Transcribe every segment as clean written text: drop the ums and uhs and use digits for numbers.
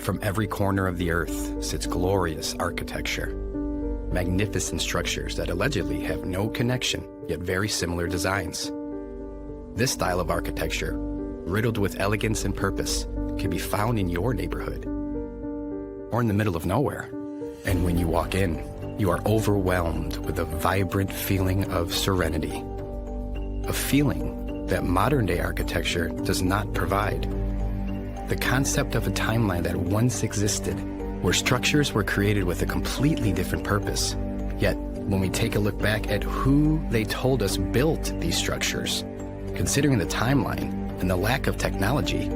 From every corner of the earth sits glorious architecture. Magnificent structures that allegedly have no connection, yet very similar designs. This style of architecture, riddled with elegance and purpose, can be found in your neighborhood or in the middle of nowhere. And when you walk in, you are overwhelmed with a vibrant feeling of serenity, a feeling that modern-day architecture does not provide. The concept of a timeline that once existed, where structures were created with a completely different purpose. Yet, when we take a look back at who they told us built these structures, considering the timeline and the lack of technology,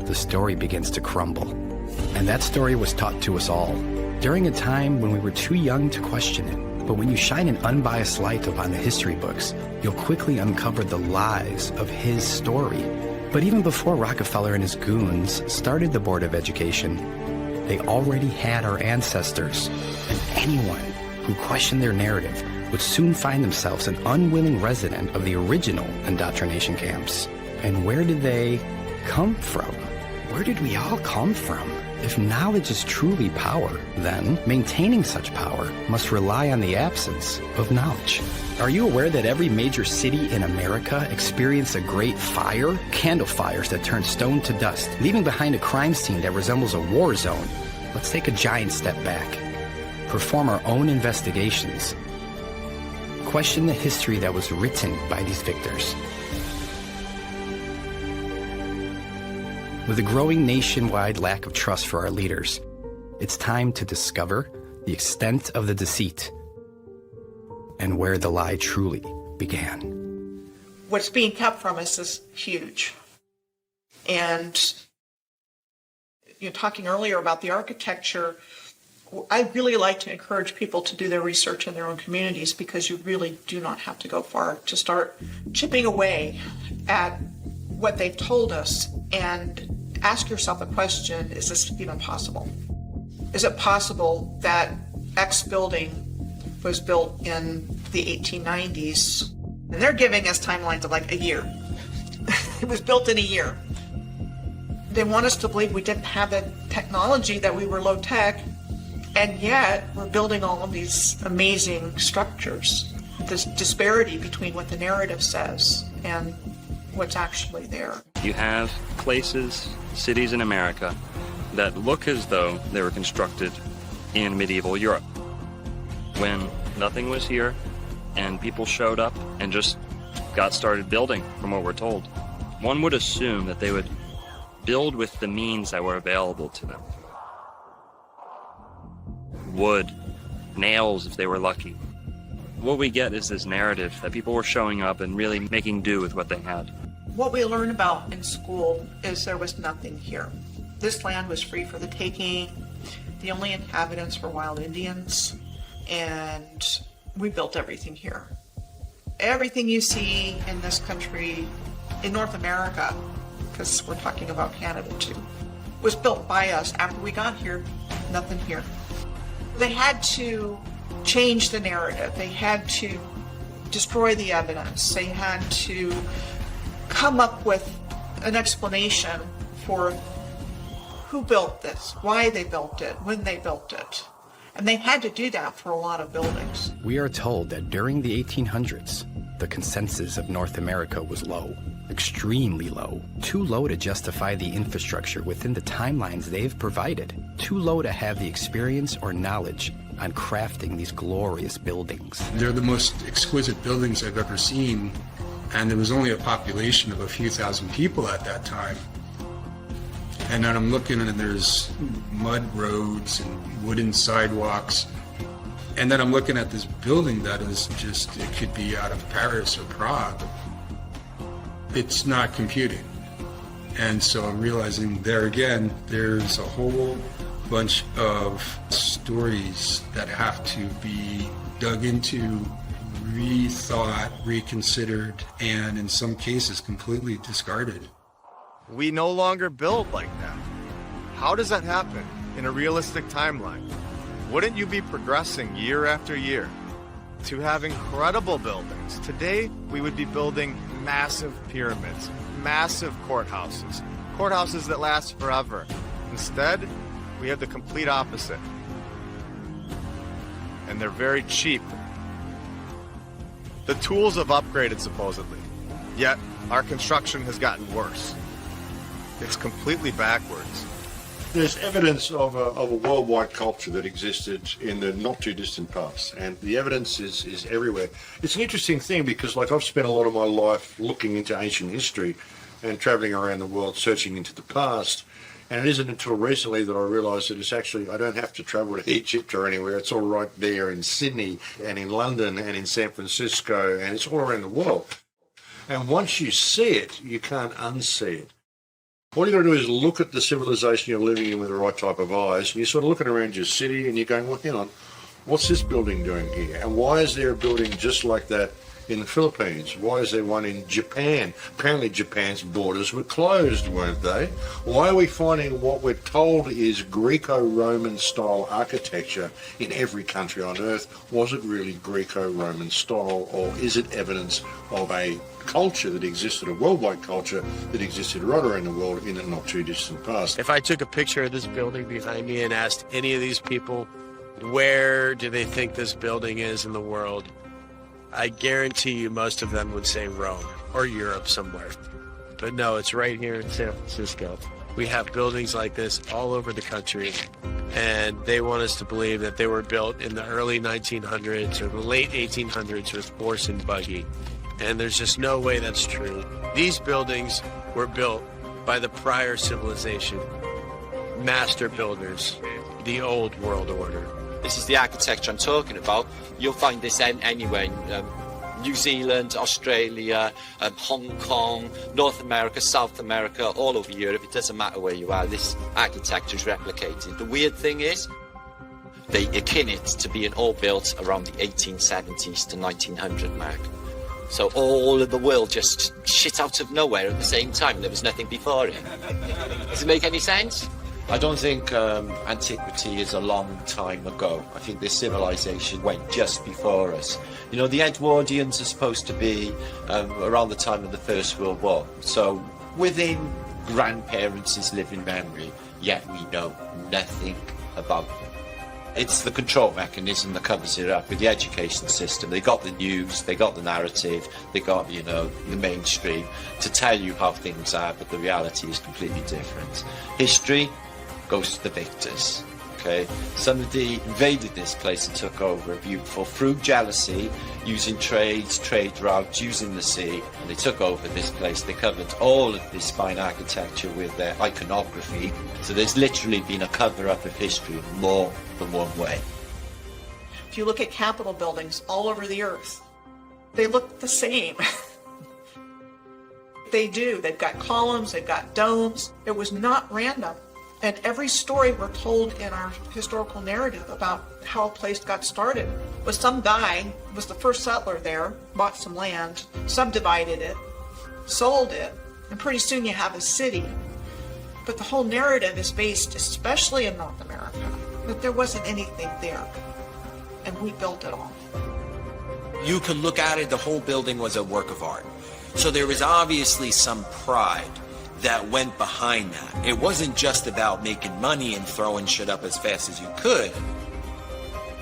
the story begins to crumble. And that story was taught to us all during a time when we were too young to question it. But when you shine an unbiased light upon the history books, you'll quickly uncover the lies of his story. But even before Rockefeller and his goons started the Board of Education, they already had our ancestors, and anyone who questioned their narrative would soon find themselves an unwilling resident of the original indoctrination camps. And where did they come from? Where did we all come from? If knowledge is truly power, then maintaining such power must rely on the absence of knowledge. Are you aware that every major city in America experienced a great fire? Candle fires that turned stone to dust, leaving behind a crime scene that resembles a war zone. Let's take a giant step back. Perform our own investigations. Question the history that was written by these victors. With a growing nationwide lack of trust for our leaders, it's time to discover the extent of the deceit and where the lie truly began. What's being kept from us is huge. And you're talking earlier about the architecture. I really like to encourage people to do their research in their own communities, because you really do not have to go far to start chipping away at what they've told us and ask yourself the question, is this even possible? Is it possible that X building was built in the 1890s? And they're giving us timelines of like a year. It was built in a year. They want us to believe we didn't have the technology, that we were low tech, and yet we're building all of these amazing structures. This disparity between what the narrative says and what's actually there. You have places, cities in America that look as though they were constructed in medieval Europe, when nothing was here and people showed up and just got started building, from what we're told. One would assume that they would build with the means that were available to them. Wood, nails if they were lucky. What we get is this narrative that people were showing up and really making do with what they had. What we learn about in school is there was nothing here. This land was free for the taking. The only inhabitants were wild Indians, and we built everything here. Everything you see in this country, in North America, because we're talking about Canada too, was built by us. After we got here, nothing here. They had to change the narrative. They had to destroy the evidence. They had to come up with an explanation for who built this, why they built it, when they built it. And they had to do that for a lot of buildings. We are told that during the 1800s, the consensus of North America was low, extremely low, too low to justify the infrastructure within the timelines they've provided, too low to have the experience or knowledge on crafting these glorious buildings. They're the most exquisite buildings I've ever seen, and there was only a population of a few thousand people at that time. And then I'm looking, and there's mud roads and wooden sidewalks. And then I'm looking at this building that is just, it could be out of Paris or Prague. It's not computing. And so I'm realizing there again, there's a whole bunch of stories that have to be dug into, rethought, reconsidered, and in some cases completely discarded. We no longer build like that. How does that happen in a realistic timeline? Wouldn't you be progressing year after year to have incredible buildings? Today, we would be building massive pyramids, massive courthouses that last forever. Instead, we have the complete opposite. And they're very cheap. The tools have upgraded supposedly, yet our construction has gotten worse. It's completely backwards. There's evidence of a worldwide culture that existed in the not too distant past, and the evidence is everywhere. It's an interesting thing because, like, I've spent a lot of my life looking into ancient history and traveling around the world searching into the past, and it isn't until recently that I realised that it's actually, I don't have to travel to Egypt or anywhere. It's all right there in Sydney and in London and in San Francisco, and it's all around the world. And once you see it, you can't unsee it. All you got to do is look at the civilization you're living in with the right type of eyes, and you're sort of looking around your city and you're going, well, hang on, what's this building doing here? And why is there a building just like that in the Philippines? Why is there one in Japan? Apparently Japan's borders were closed, weren't they? Why are we finding what we're told is Greco-Roman style architecture in every country on earth? Was it really Greco-Roman style, or is it evidence of a culture that existed, a worldwide culture that existed right around the world in the not too distant past? If I took a picture of this building behind me and asked any of these people where do they think this building is in the world, I guarantee you most of them would say Rome or Europe somewhere. But no, it's right here in San Francisco. We have buildings like this all over the country, and they want us to believe that they were built in the early 1900s or the late 1800s with horse and buggy. And there's just no way that's true. These buildings were built by the prior civilization, master builders, the old world order. This is the architecture I'm talking about. You'll find this anywhere in New Zealand, Australia, Hong Kong, North America, South America, all over Europe. It doesn't matter where you are, this architecture is replicated. The weird thing is, they akin it to being all built around the 1870s to 1900 mark. So all of the world just shit out of nowhere at the same time. There was nothing before it. Does it make any sense? I don't think antiquity is a long time ago. I think this civilization went just before us. You know, the Edwardians are supposed to be around the time of the First World War. So within grandparents' living memory, yet we know nothing about them. It's the control mechanism that covers it up with the education system. They got the news, they got the narrative, they got, you know, the mainstream to tell you how things are, but the reality is completely different. History goes to the victors, okay? Somebody invaded this place and took over beautiful through jealousy, using trade routes, using the sea, and they took over this place. They covered all of this fine architecture with their iconography. So there's literally been a cover-up of history in more than one way. If you look at Capitol buildings all over the earth, they look the same. They do. They've got columns, they've got domes. It was not random. And every story we're told in our historical narrative about how a place got started was some guy was the first settler there, bought some land, subdivided it, sold it, and pretty soon you have a city. But the whole narrative is based, especially in North America, that there wasn't anything there, and we built it all. You could look at it, the whole building was a work of art. So there was obviously some pride that went behind that. It wasn't just about making money and throwing shit up as fast as you could.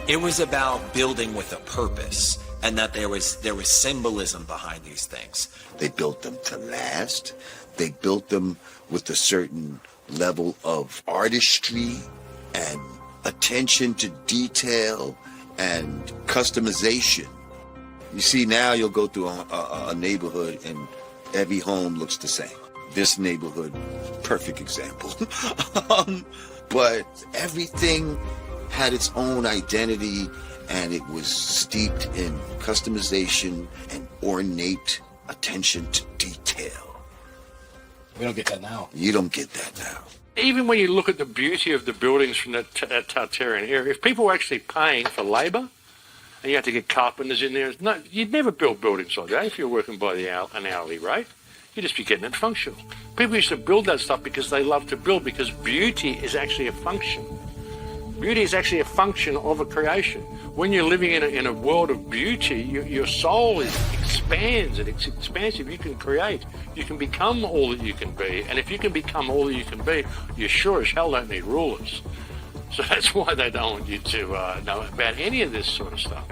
It was about building with a purpose, and that there was symbolism behind these things. They built them to last. They built them with a certain level of artistry and attention to detail and customization. You see, now you'll go through a neighborhood and every home looks the same. This neighborhood, perfect example. But everything had its own identity, and it was steeped in customization and ornate attention to detail. We don't get that now. You don't get that now. Even when you look at the beauty of the buildings from that Tartarian era, if people were actually paying for labour, and you had to get carpenters in there, you'd never build buildings like that if you're working by an hourly rate. You'd just be getting it functional. People used to build that stuff because they love to build, because beauty is actually a function. Beauty is actually a function of a creation. When you're living in a world of beauty, your soul expands, and it's expansive. You can create. You can become all that you can be. And if you can become all that you can be, you sure as hell don't need rulers. So that's why they don't want you to know about any of this sort of stuff.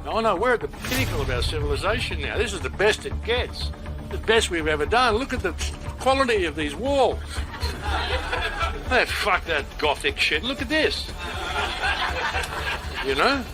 Oh no, we're at the pinnacle of our civilization now. This is the best it gets. The best we've ever done. Look at the quality of these walls. Hey, fuck that Gothic shit. Look at this. You know?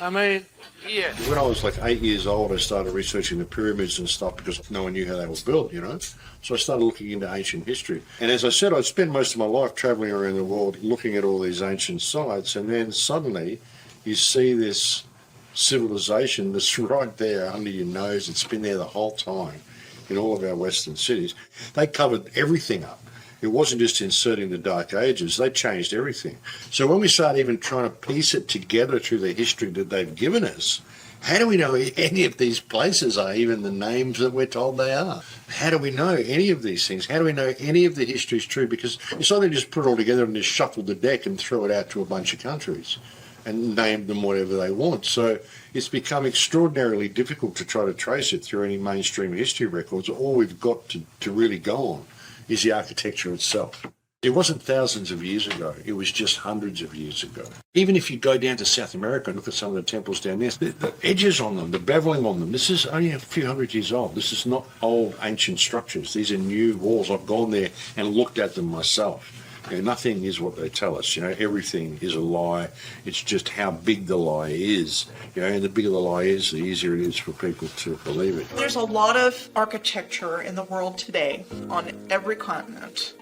I mean, yeah. When I was like 8 years old, I started researching the pyramids and stuff because no one knew how they were built, you know? So I started looking into ancient history. And as I said, I'd spent most of my life traveling around the world looking at all these ancient sites, and then suddenly you see this civilization that's right there under your nose. It's been there the whole time in all of our Western cities. They covered everything up. It wasn't just inserting the Dark Ages. They changed everything. So when we start even trying to piece it together through the history that they've given us, how do we know any of these places are even the names that we're told they are? How do we know any of these things? How do we know any of the history is true? Because it's not they just put it all together and just shuffle the deck and throw it out to a bunch of countries and name them whatever they want. So it's become extraordinarily difficult to try to trace it through any mainstream history records. All we've got to really go on is the architecture itself. It wasn't thousands of years ago. It was just hundreds of years ago. Even if you go down to South America and look at some of the temples down there, the edges on them, the beveling on them, this is only a few hundred years old. This is not old ancient structures. These are new walls. I've gone there and looked at them myself. You know, nothing is what they tell us. You know, everything is a lie. It's just how big the lie is. You know, and the bigger the lie is, the easier it is for people to believe it. There's a lot of architecture in the world today on every continent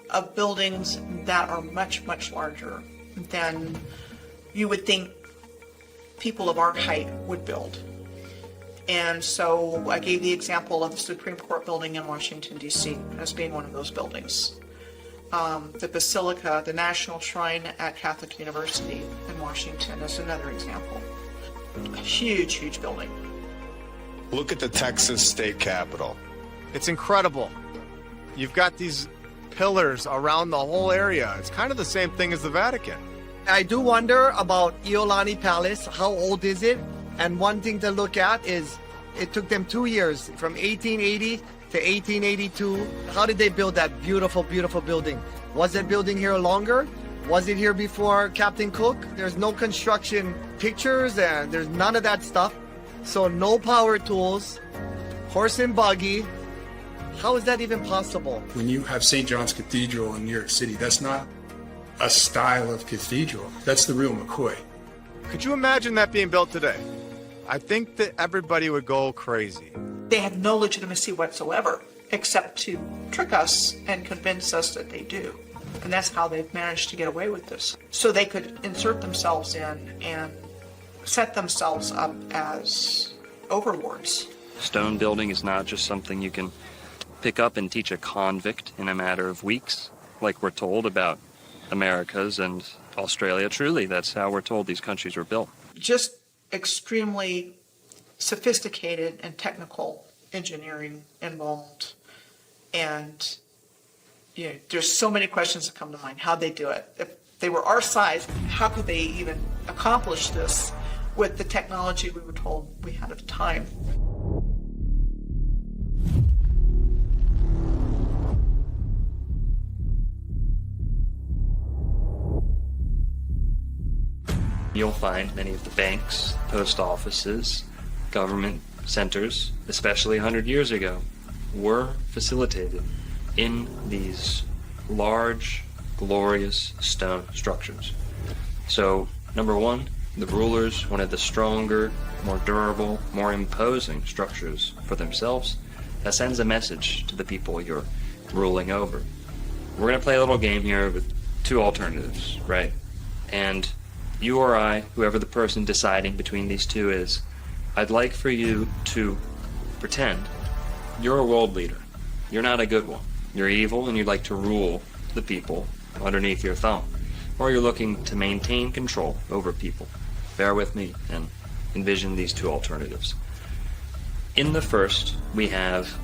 of buildings that are much, much larger than you would think people of our height would build. And so I gave the example of the Supreme Court building in Washington, D.C. as being one of those buildings. The Basilica, the National Shrine at Catholic University in Washington is another example. A huge, huge building. Look at the Texas state capitol. It's incredible. You've got these pillars around the whole area. It's kind of the same thing as the Vatican. I do wonder about Iolani Palace. How old is it? And one thing to look at is it took them 2 years, from 1880 to 1882. How did they build that beautiful, beautiful building? Was that building here longer? Was it here before Captain Cook? There's no construction pictures and there's none of that stuff. So no power tools, horse and buggy. How is that even possible? When you have St. John's Cathedral in New York City, that's not a style of cathedral. That's the real McCoy. Could you imagine that being built today? I think that everybody would go crazy. They have no legitimacy whatsoever, except to trick us and convince us that they do. And that's how they've managed to get away with this. So they could insert themselves in and set themselves up as overlords. Stone building is not just something you can pick up and teach a convict in a matter of weeks, like we're told about Americas and Australia. Truly, that's how we're told these countries were built. Just extremely sophisticated and technical engineering involved. And you know, there's so many questions that come to mind. How'd they do it? If they were our size, how could they even accomplish this with the technology we were told we had at the time? You'll find many of the banks, post offices, government centers, especially 100 years ago, were facilitated in these large, glorious stone structures. So, number one, the rulers wanted the stronger, more durable, more imposing structures for themselves. That sends a message to the people you're ruling over. We're going to play a little game here with two alternatives, right? And you or I, whoever the person deciding between these two is, I'd like for you to pretend you're a world leader. You're not a good one. You're evil and you'd like to rule the people underneath your thumb. Or you're looking to maintain control over people. Bear with me and envision these two alternatives. In the first, we have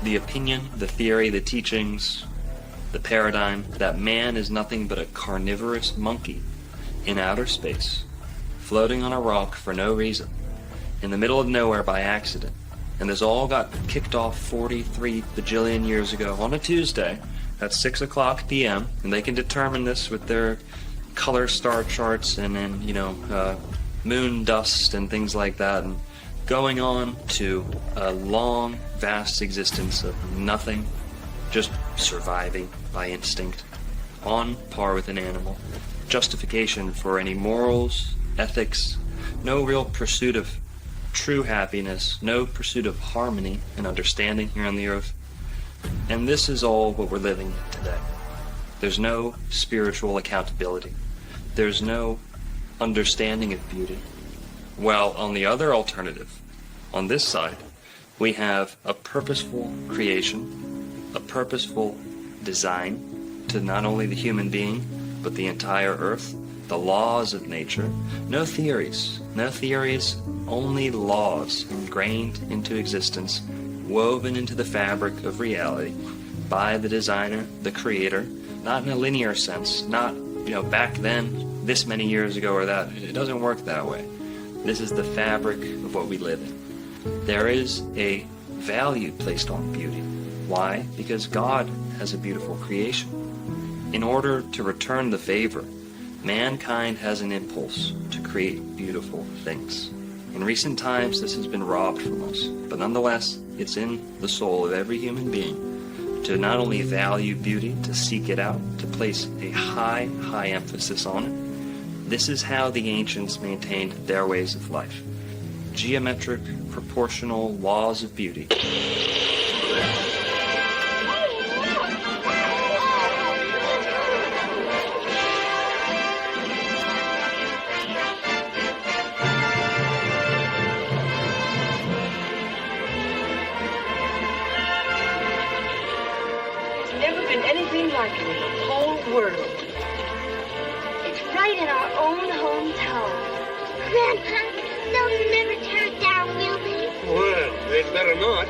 the opinion, the theory, the teachings, the paradigm that man is nothing but a carnivorous monkey in outer space, floating on a rock for no reason, in the middle of nowhere by accident. And this all got kicked off 43 bajillion years ago on a Tuesday at 6 o'clock p.m. And they can determine this with their color star charts and then, moon dust and things like that, and going on to a long, vast existence of nothing, just surviving by instinct, on par with an animal. Justification for any morals, ethics, no real pursuit of true happiness, no pursuit of harmony and understanding here on the earth. And this is all what we're living today. There's no spiritual accountability. There's no understanding of beauty. Well, on the other alternative, on this side, we have a purposeful creation, a purposeful design to not only the human being, but the entire earth, the laws of nature. No theories, only laws ingrained into existence, woven into the fabric of reality by the designer, the creator, not in a linear sense, not, back then, this many years ago or that. It doesn't work that way. This is the fabric of what we live in. There is a value placed on beauty. Why? Because God has a beautiful creation. In order to return the favor, mankind has an impulse to create beautiful things. In recent times, this has been robbed from us, but nonetheless, it's in the soul of every human being to not only value beauty, to seek it out, to place a high, high emphasis on it. This is how the ancients maintained their ways of life. Geometric, proportional laws of beauty. Like it in the whole world. It's right in our own hometown. Grandpa, they'll never tear it down, will they? Well, they'd better not.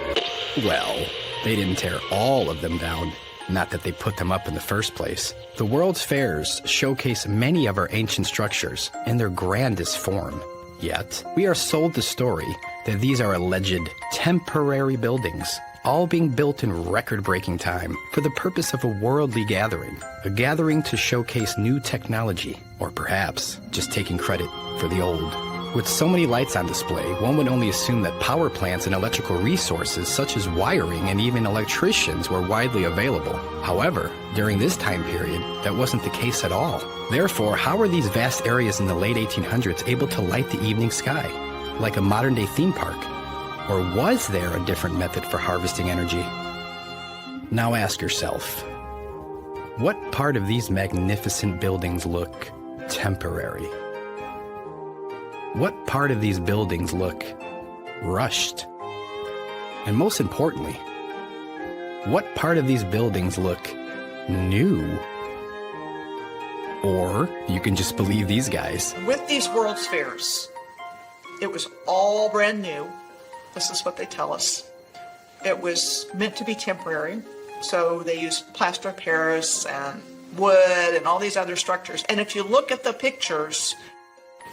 Well, they didn't tear all of them down. Not that they put them up in the first place. The world's fairs showcase many of our ancient structures in their grandest form. Yet, we are sold the story that these are alleged temporary buildings, all being built in record-breaking time for the purpose of a worldly gathering, a gathering to showcase new technology, or perhaps just taking credit for the old. With so many lights on display, one would only assume that power plants and electrical resources such as wiring and even electricians were widely available. However, during this time period, that wasn't the case at all. Therefore, how were these vast areas in the late 1800s able to light the evening sky, like a modern-day theme park? Or was there a different method for harvesting energy? Now ask yourself, what part of these magnificent buildings look temporary? What part of these buildings look rushed? And most importantly, what part of these buildings look new? Or you can just believe these guys. With these World's Fairs, it was all brand new. This is what they tell us. It was meant to be temporary, so they used plaster of Paris and wood and all these other structures. And if you look at the pictures,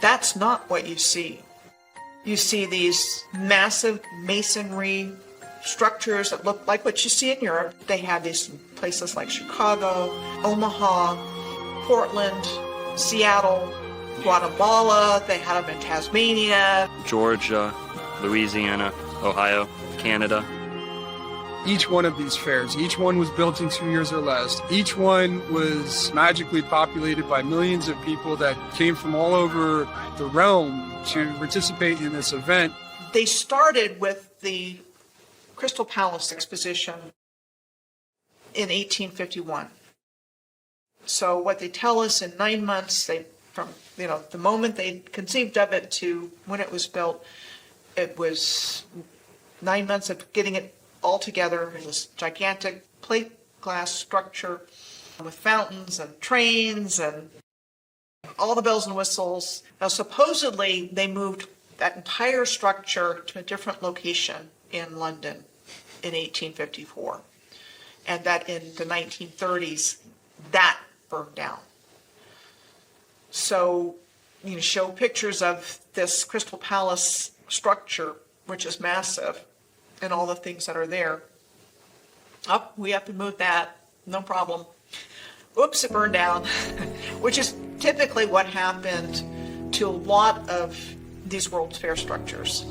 that's not what you see. You see these massive masonry structures that look like what you see in Europe. They have these in places like Chicago, Omaha, Portland, Seattle, Guatemala. They had them in Tasmania, Georgia, Louisiana, Ohio, Canada. Each one of these fairs, each one was built in 2 years or less. Each one was magically populated by millions of people that came from all over the realm to participate in this event. They started with the Crystal Palace exposition in 1851. So what they tell us in 9 months, from the moment they conceived of it to when it was built, it was 9 months of getting it all together in this gigantic plate glass structure with fountains and trains and all the bells and whistles. Now, supposedly, they moved that entire structure to a different location in London in 1854, and that in the 1930s, that burned down. So, show pictures of this Crystal Palace structure, which is massive, and all the things that are there. We have to move that, no problem. Oops, it burned down, which is typically what happened to a lot of these World's Fair structures.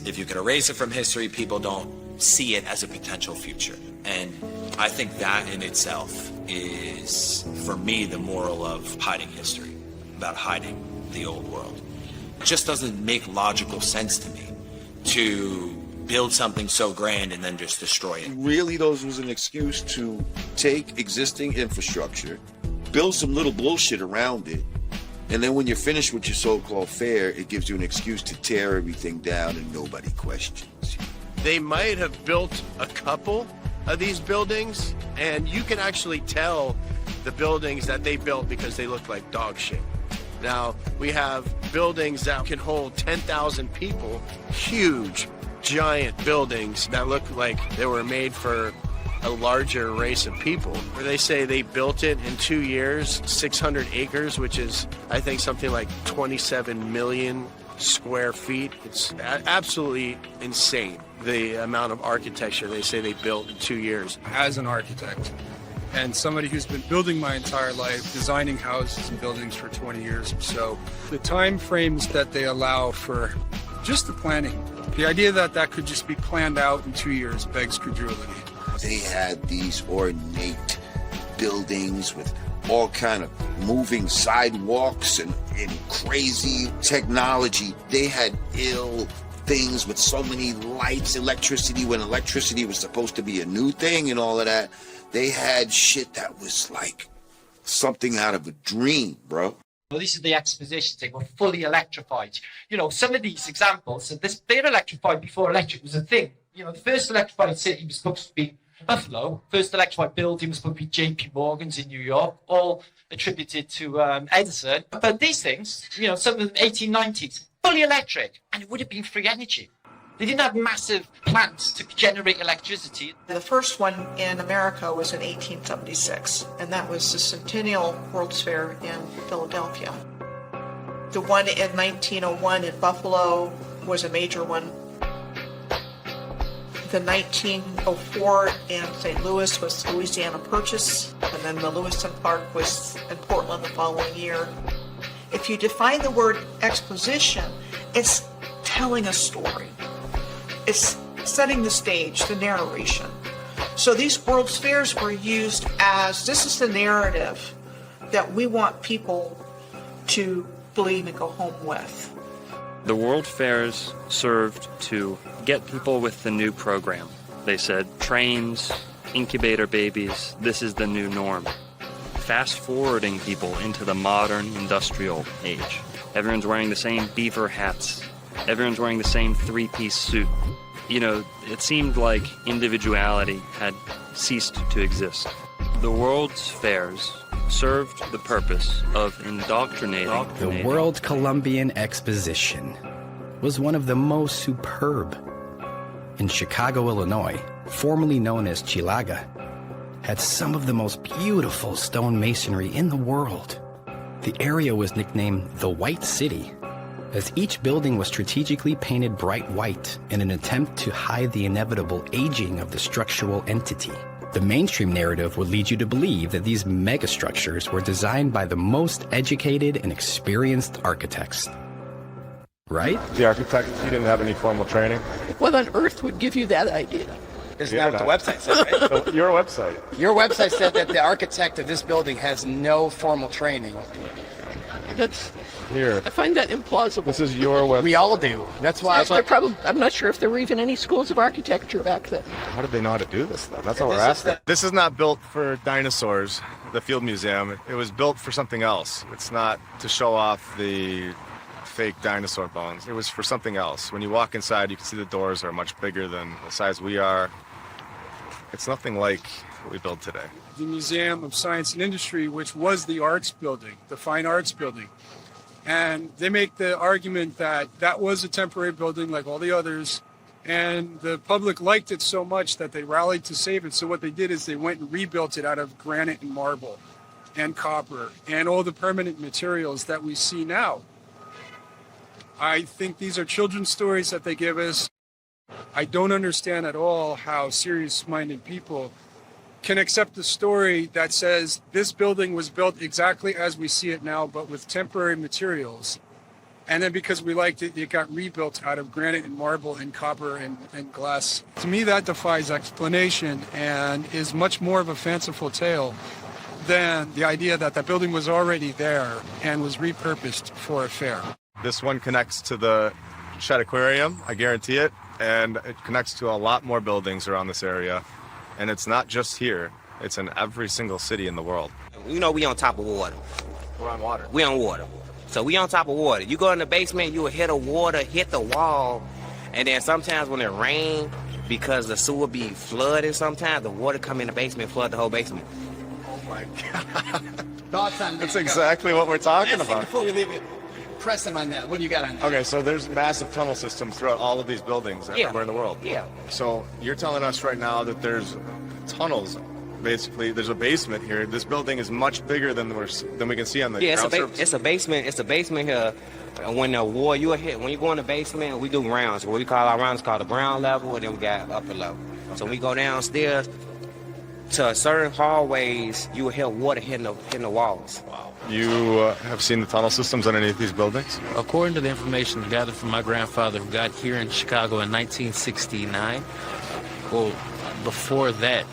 If you can erase it from history, people don't see it as a potential future. And I think that in itself is, for me, the moral of hiding history, about hiding the old world. It just doesn't make logical sense to me to build something so grand and then just destroy it. Really, those was an excuse to take existing infrastructure, build some little bullshit around it, and then when you're finished with your so-called fair, it gives you an excuse to tear everything down and nobody questions. They might have built a couple of these buildings, and you can actually tell the buildings that they built because they look like dog shit. Now, we have buildings that can hold 10,000 people, huge, giant buildings that look like they were made for a larger race of people, where they say they built it in 2 years, 600 acres, which is, I think, something like 27 million square feet. It's absolutely insane, the amount of architecture they say they built in 2 years. As an architect and somebody who's been building my entire life, designing houses and buildings for 20 years or so, the time frames that they allow for just the planning, the idea that that could just be planned out in 2 years begs credulity. They had these ornate buildings with all kind of moving sidewalks and crazy technology. They had ill things with so many lights, electricity, when electricity was supposed to be a new thing and all of that. They had shit that was like something out of a dream, bro. Well, this is the exposition thing. We're fully electrified. You know, some of these examples, they're electrified before electric was a thing. You know, the first electrified city was supposed to be Buffalo. First electrified building was supposed to be J.P. Morgan's in New York, all attributed to Edison. But these things, you know, some of them 1890s, fully electric, and it would have been free energy. They didn't have massive plants to generate electricity. The first one in America was in 1876, and that was the Centennial World's Fair in Philadelphia. The one in 1901 in Buffalo was a major one. The 1904 in St. Louis was the Louisiana Purchase, and then the Lewis and Clark was in Portland the following year. If you define the word exposition, it's telling a story. It's setting the stage, the narration. So these World's Fairs were used as, this is the narrative that we want people to believe and go home with. The World Fairs served to get people with the new program. They said, trains, incubator babies, this is the new norm. Fast forwarding people into the modern industrial age. Everyone's wearing the same beaver hats. Everyone's wearing the same three-piece suit. You know, it seemed like individuality had ceased to exist. The World's Fairs served the purpose of indoctrinating. The World Columbian Exposition was one of the most superb. In Chicago, Illinois, formerly known as Chilaga, had some of the most beautiful stone masonry in the world. The area was nicknamed the White City, as each building was strategically painted bright white in an attempt to hide the inevitable aging of the structural entity. The mainstream narrative would lead you to believe that these megastructures were designed by the most educated and experienced architects. Right? The architect, he didn't have any formal training. What on earth would give you that idea? Isn't that what the website said, right? So your website. Your website said that the architect of this building has no formal training. That's... Here. I find that implausible. This is your website. We all do. That's why. I'm not sure if there were even any schools of architecture back then. How did they know how to do this, though? That's what we're asking. This is not built for dinosaurs, the Field Museum. It was built for something else. It's not to show off the fake dinosaur bones. It was for something else. When you walk inside, you can see the doors are much bigger than the size we are. It's nothing like what we build today. The Museum of Science and Industry, which was the arts building, the fine arts building. And they make the argument that that was a temporary building like all the others, and the public liked it so much that they rallied to save it. So what they did is they went and rebuilt it out of granite and marble and copper and all the permanent materials that we see now. I think these are children's stories that they give us. I don't understand at all how serious-minded people can accept the story that says this building was built exactly as we see it now, but with temporary materials. And then because we liked it, it got rebuilt out of granite and marble and copper and glass. To me, that defies explanation and is much more of a fanciful tale than the idea that that building was already there and was repurposed for a fair. This one connects to the Shed Aquarium, I guarantee it, and it connects to a lot more buildings around this area. And it's not just here, it's in every single city in the world. You know, we on top of water. We're on water. We on water. So we on top of water. You go in the basement, you will hit the water, hit the wall, and then sometimes when it rains, because the sewer be flooded sometimes, the water come in the basement, flood the whole basement. Oh my God. Thoughts on that? That's exactly what we're talking about. Before we leave it, press them on that. What do you got on that? Okay, so there's massive tunnel systems throughout all of these buildings everywhere in the world. Yeah. So you're telling us right now that there's tunnels. Basically, there's a basement here. This building is much bigger than we can see on the ground surface. It's a basement. It's a basement here. When the war you hit, when you go in the basement, we do rounds. What we call our rounds called the ground level, and then we got upper level. Okay. So we go downstairs to certain hallways. You will hear water hitting the walls. Wow. You have seen the tunnel systems on any of these buildings? According to the information gathered from my grandfather, who got here in Chicago in 1969. Well, before that.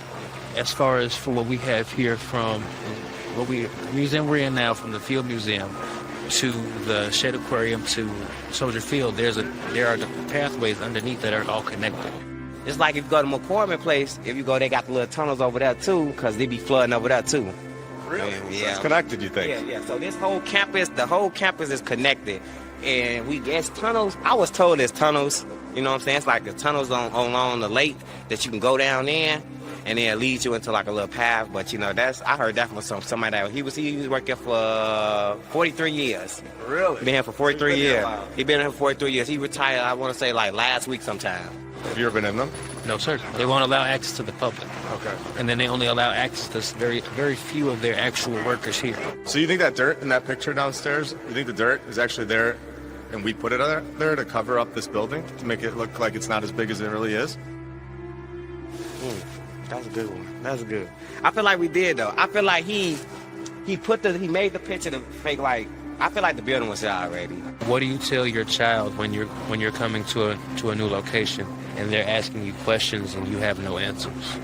As far as for what we have here from the museum we're in now, from the Field Museum to the Shed Aquarium to Soldier Field, there are the pathways underneath that are all connected. It's like if you go to McCormick Place, if you go, they got the little tunnels over there too, because they be flooding over there too. Really? Yeah. So it's connected, you think? Yeah. So this whole campus, the whole campus is connected. And it's tunnels. I was told there's tunnels, you know what I'm saying? It's like the tunnels along the lake that you can go down there. And then it leads you into like a little path, but you know I heard that from somebody that he was working for 43 years. Really? Been here for 43 years. He been here for 43 years. He retired, I want to say like last week sometime. Have you ever been in them? No, sir. They won't allow access to the public. Okay. And then they only allow access to very, very few of their actual workers here. So you think that dirt in that picture downstairs? You think the dirt is actually there, and we put it there to cover up this building to make it look like it's not as big as it really is? That's a good one. That's good. I feel like we did though. I feel like he made the picture to make like. I feel like the building was there already. What do you tell your child when you're coming to a new location and they're asking you questions and you have no answers?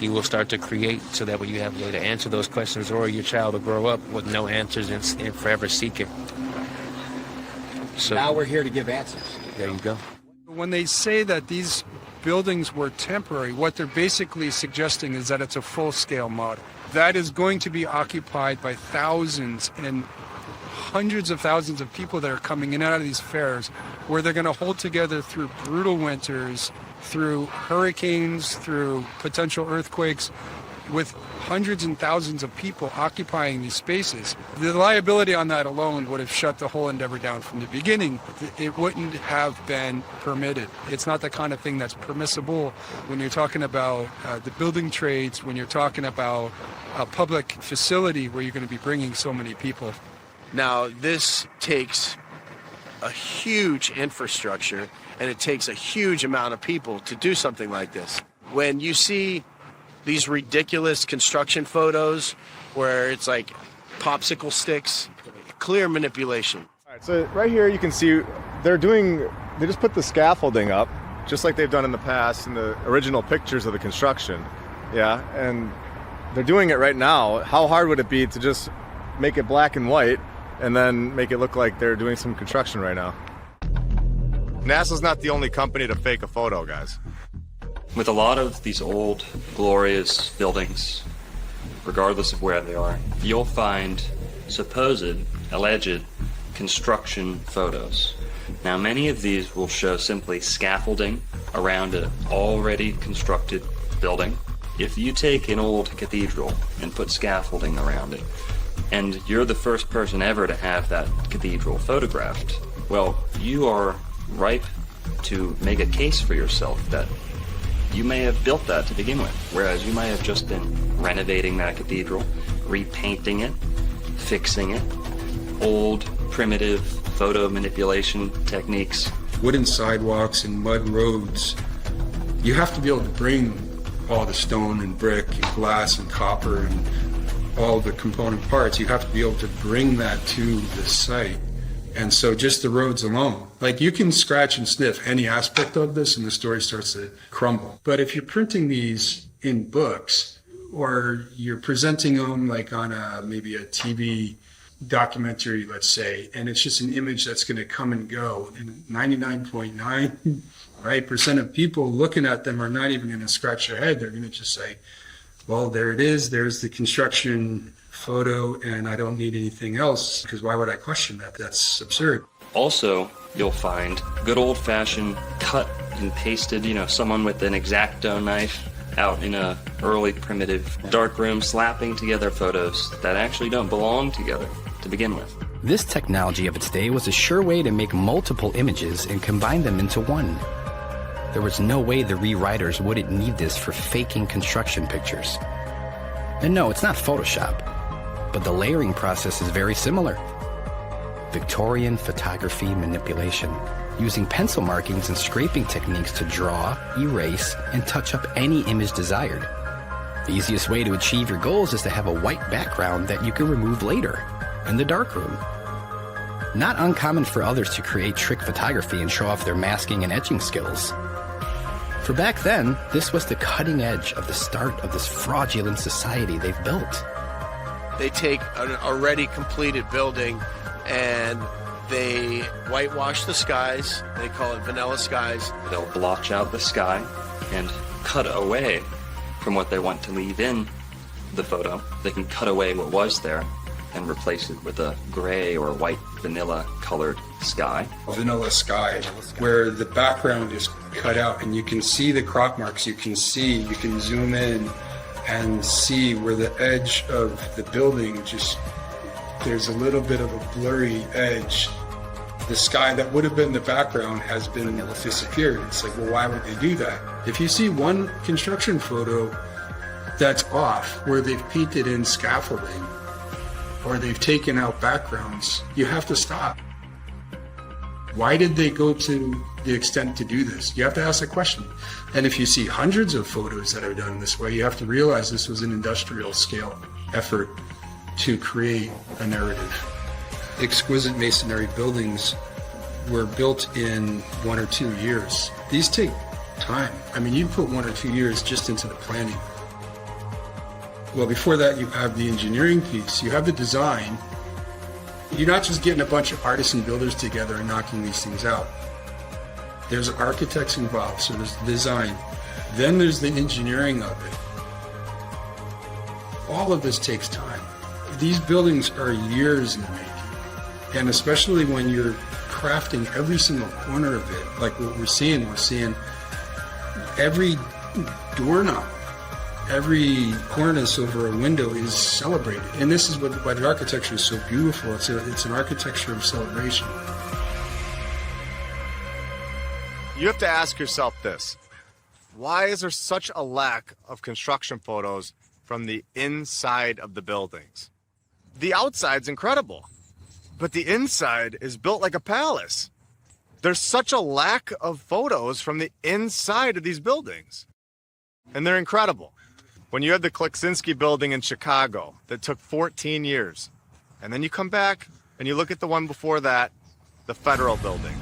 You will start to create so that way you have a way to answer those questions, or your child will grow up with no answers and forever seeking. So now we're here to give answers. There you go. When they say that these buildings were temporary, what they're basically suggesting is that it's a full-scale model. That is going to be occupied by thousands and hundreds of thousands of people that are coming in and out of these fairs, where they're going to hold together through brutal winters, through hurricanes, through potential earthquakes, with hundreds and thousands of people occupying these spaces. The liability on that alone would have shut the whole endeavor down from the beginning. It wouldn't have been permitted. It's not the kind of thing that's permissible when you're talking about the building trades, when you're talking about a public facility where you're going to be bringing so many people. Now, this takes a huge infrastructure, and it takes a huge amount of people to do something like this. When you see these ridiculous construction photos where it's like popsicle sticks, clear manipulation. All right, so right here you can see they just put the scaffolding up, just like they've done in the past in the original pictures of the construction. Yeah, and they're doing it right now. How hard would it be to just make it black and white and then make it look like they're doing some construction right now? NASA's not the only company to fake a photo, guys. With a lot of these old, glorious buildings, regardless of where they are, you'll find supposed, alleged construction photos. Now, many of these will show simply scaffolding around an already constructed building. If you take an old cathedral and put scaffolding around it, and you're the first person ever to have that cathedral photographed, well, you are ripe to make a case for yourself that you may have built that to begin with, whereas you might have just been renovating that cathedral, repainting it, fixing it, old, primitive photo manipulation techniques. Wooden sidewalks and mud roads. You have to be able to bring all the stone and brick and glass and copper and all the component parts. You have to be able to bring that to the site. And so just the roads alone, like you can scratch and sniff any aspect of this and the story starts to crumble. But if you're printing these in books or you're presenting them like on maybe a TV documentary, let's say, and it's just an image that's going to come and go, and 99.9% of people looking at them are not even going to scratch their head. They're going to just say, well, there it is. There's the construction photo, and I don't need anything else, because why would I question that? That's absurd. Also, you'll find good old-fashioned cut and pasted, someone with an X-Acto knife out in a early primitive darkroom slapping together photos that actually don't belong together to begin with. This technology of its day was a sure way to make multiple images and combine them into one. There was no way the rewriters wouldn't need this for faking construction pictures. And no, it's not Photoshop, but the layering process is very similar. Victorian photography manipulation, using pencil markings and scraping techniques to draw, erase, and touch up any image desired. The easiest way to achieve your goals is to have a white background that you can remove later in the darkroom. Not uncommon for others to create trick photography and show off their masking and etching skills. For back then, this was the cutting edge of the start of this fraudulent society they've built. They take an already completed building and they whitewash the skies. They call it vanilla skies. They'll blotch out the sky and cut away from what they want to leave in the photo. They can cut away what was there and replace it with a gray or white vanilla colored sky. Vanilla sky, where the background is cut out and you can see the crop marks. You can zoom in and see where the edge of the building there's a little bit of a blurry edge. The sky that would have been the background has been disappeared. It's like, well, why would they do that? If you see one construction photo that's off, where they've painted in scaffolding, or they've taken out backgrounds, you have to stop. Why did they go to the extent to do this? You have to ask the question. And if you see hundreds of photos that are done this way, you have to realize this was an industrial scale effort to create a narrative. Exquisite masonry buildings were built in 1 or 2 years. These take time. I mean, you put 1 or 2 years just into the planning. Well, before that, you have the engineering piece. You have the design. You're not just getting a bunch of artists and builders together and knocking these things out. There's architects involved, so there's the design. Then there's the engineering of it. All of this takes time. These buildings are years in the making. And especially when you're crafting every single corner of it, like what we're seeing every doorknob, every cornice over a window is celebrated. And this is why the architecture is so beautiful. It's an architecture of celebration. You have to ask yourself this. Why is there such a lack of construction photos from the inside of the buildings? The outside's incredible, but the inside is built like a palace. There's such a lack of photos from the inside of these buildings, and they're incredible. When you had the Kleksinski building in Chicago that took 14 years, and then you come back and you look at the one before that, the Federal building,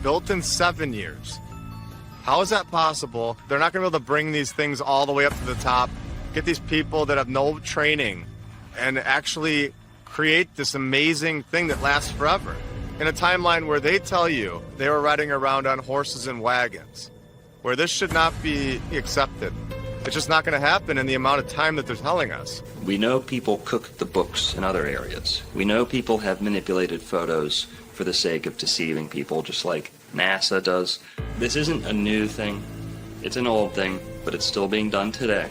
built in 7 years. How is that possible? They're not going to be able to bring these things all the way up to the top, get these people that have no training, and actually create this amazing thing that lasts forever. In a timeline where they tell you they were riding around on horses and wagons, where this should not be accepted. It's just not going to happen in the amount of time that they're telling us. We know people cooked the books in other areas. We know people have manipulated photos for the sake of deceiving people, just like NASA does. This isn't a new thing. It's an old thing, but it's still being done today.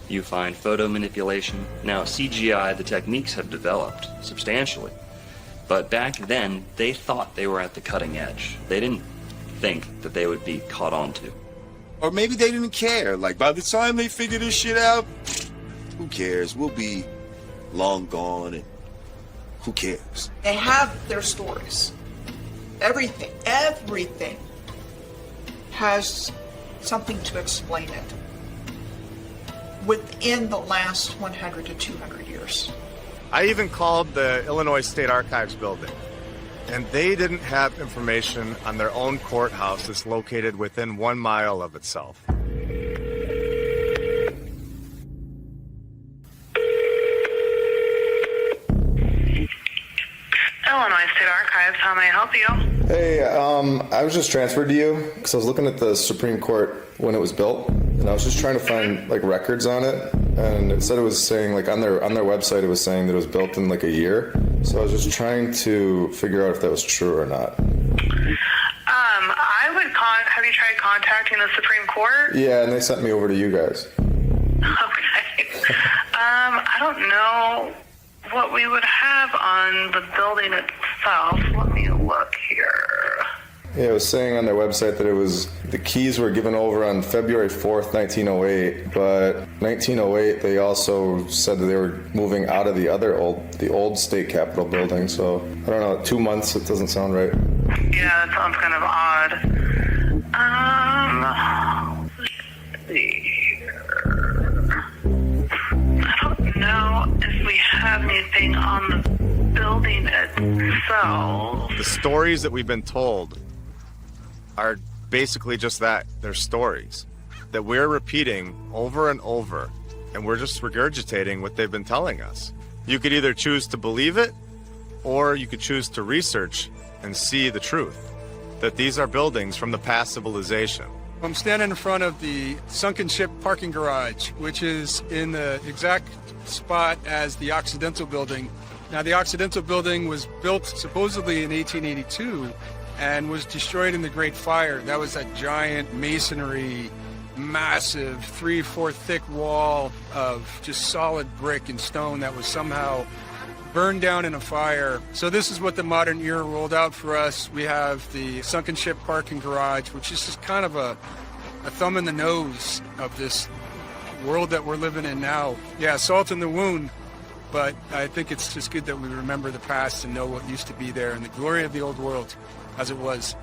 You find photo manipulation. Now, CGI, the techniques have developed substantially. But back then, they thought they were at the cutting edge. They didn't think that they would be caught on to. Or maybe they didn't care. Like, by the time they figure this shit out, who cares? We'll be long gone, and who cares? They have their stories. Everything has something to explain it. within the last 100 to 200 years. I even called the Illinois State Archives building, and they didn't have information on their own courthouse that's located within 1 mile of itself. Illinois State Archives, how may I help you? Hey, I was just transferred to you because I was looking at the Supreme Court when it was built, and I was just trying to find like records on it, and it said it was saying like on their website it was saying that it was built in like a year. So I was just trying to figure out if that was true or not. I would have you tried contacting the Supreme Court? Yeah, and they sent me over to you guys. Okay. I don't know what we would have on the building itself. Let me look here. Yeah, it was saying on their website that it was the keys were given over on February 4th, 1908, but 1908 they also said that they were moving out of the old state capitol building, so I don't know, 2 months, it doesn't sound right. Yeah, that sounds kind of odd. Let's see here. I don't know if we have anything on the building itself. The stories that we've been told are basically just that. They're stories that we're repeating over and over, and we're just regurgitating what they've been telling us. You could either choose to believe it, or you could choose to research and see the truth, that these are buildings from the past civilization. I'm standing in front of the sunken ship parking garage, which is in the exact spot as the Occidental building. Now, the Occidental building was built supposedly in 1882 and was destroyed in the Great Fire. That was a giant masonry, massive 3-4 thick wall of just solid brick and stone that was somehow burned down in a fire. So this is what the modern era rolled out for us. We have the sunken ship parking garage, which is just kind of a thumb in the nose of this world that we're living in now. Yeah, salt in the wound, but I think it's just good that we remember the past and know what used to be there and the glory of the old world as it was.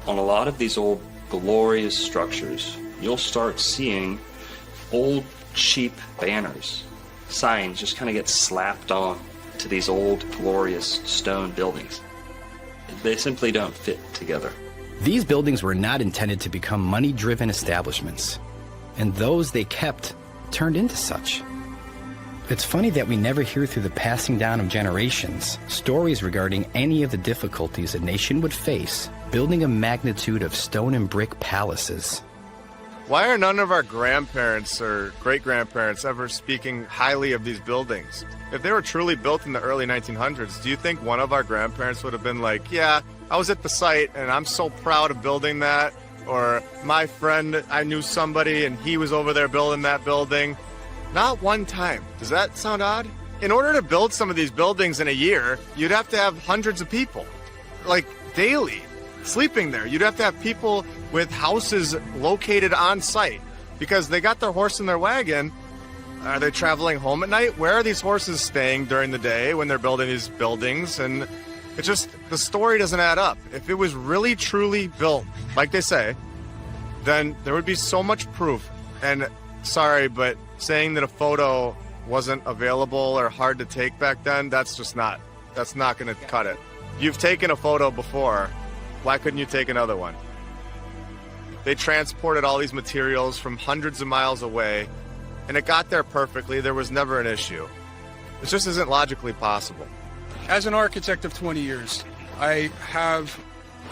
On a lot of these old glorious structures, you'll start seeing old cheap banners, signs just kind of get slapped on to these old glorious stone buildings. They simply don't fit together. These buildings were not intended to become money-driven establishments, and those they kept turned into such. It's funny that we never hear through the passing down of generations stories regarding any of the difficulties a nation would face building a magnitude of stone and brick palaces. Why are none of our grandparents or great-grandparents ever speaking highly of these buildings? If they were truly built in the early 1900s, do you think one of our grandparents would have been like, yeah, I was at the site and I'm so proud of building that? Or my friend, I knew somebody and he was over there building that building? Not one time. Does that sound odd? In order to build some of these buildings in a year, you'd have to have hundreds of people, like daily, sleeping there. You'd have to have people with houses located on site because they got their horse and their wagon. Are they traveling home at night? Where are these horses staying during the day when they're building these buildings? And it's just, the story doesn't add up. If it was really truly built, like they say, then there would be so much proof. And sorry, but saying that a photo wasn't available or hard to take back then, that's not going to cut it. You've taken a photo before. Why couldn't you take another one? They transported all these materials from hundreds of miles away, and it got there perfectly. There was never an issue. It just isn't logically possible. As an architect of 20 years, I have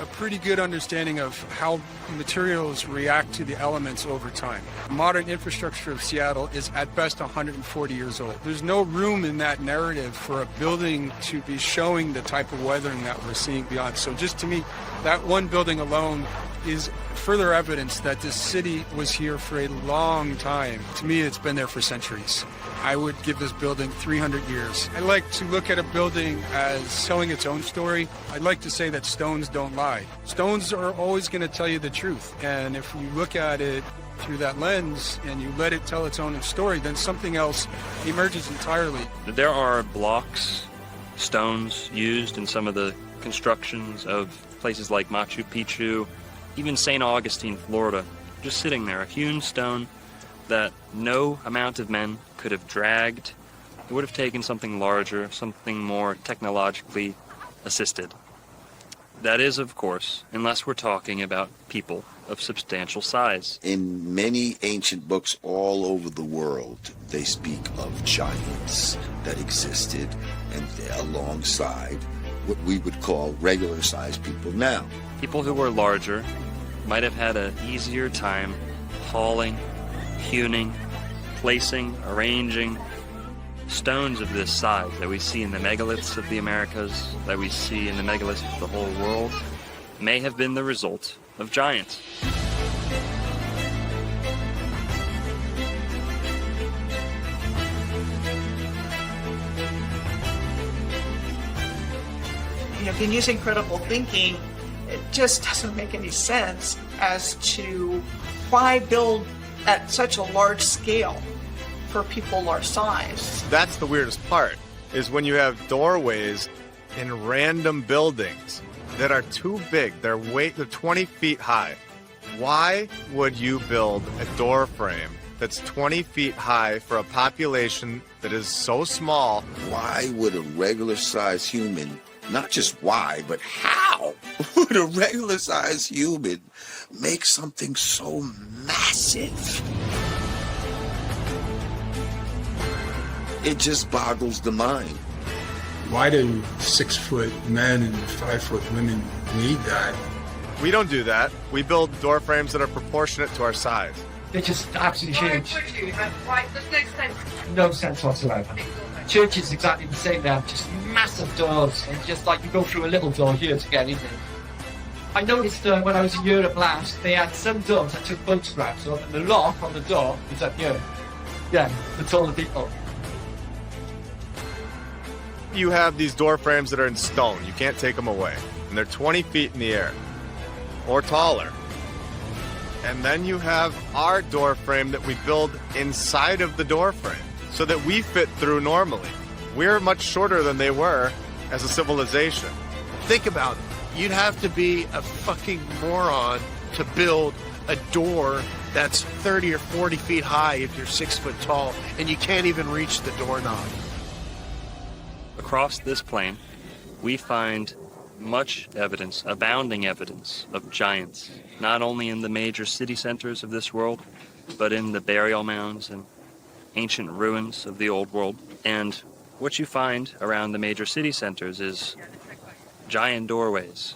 a pretty good understanding of how materials react to the elements over time. Modern infrastructure of Seattle is at best 140 years old. There's no room in that narrative for a building to be showing the type of weathering that we're seeing beyond. So just to me, that one building alone is further evidence that this city was here for a long time. To me, it's been there for centuries. I would give this building 300 years. I like to look at a building as telling its own story. I'd like to say that stones don't lie. Stones are always going to tell you the truth. And if you look at it through that lens and you let it tell its own story, then something else emerges entirely. There are blocks, stones used in some of the constructions of places like Machu Picchu, even St. Augustine, Florida, just sitting there, a hewn stone that no amount of men could have dragged. It would have taken something larger, something more technologically assisted. That is, of course, unless we're talking about people of substantial size. In many ancient books all over the world, they speak of giants that existed and alongside what we would call regular-sized people now. People who were larger might have had an easier time hauling, hewing, placing, arranging stones of this size that we see in the megaliths of the Americas, that we see in the megaliths of the whole world, may have been the result of giants. If you're using critical thinking, it just doesn't make any sense as to why build at such a large scale for people our size. That's the weirdest part, is when you have doorways in random buildings that are too big. They're 20 feet high. Why would you build a door frame that's 20 feet high for a population that is so small? Why would a regular-sized human, not just why, but how would a regular-sized human make something so massive? It just boggles the mind. Why do 6-foot men and 5-foot women need that? We don't do that. We build door frames that are proportionate to our size. They're just absolutely huge. No sense whatsoever. Church is exactly the same. They have just massive doors, and just like you go through a little door here to get in there. I noticed when I was in Europe last, they had some doors that took photographs of, and the lock on the door was up here. Yeah, the taller people. You have these door frames that are in stone. You can't take them away. And they're 20 feet in the air or taller. And then you have our door frame that we build inside of the door frame so that we fit through normally. We're much shorter than they were as a civilization. Think about it. You'd have to be a fucking moron to build a door that's 30 or 40 feet high if you're 6 foot tall, and you can't even reach the doorknob. Across this plain, we find much evidence, abounding evidence of giants, not only in the major city centers of this world, but in the burial mounds and ancient ruins of the old world. And what you find around the major city centers is giant doorways.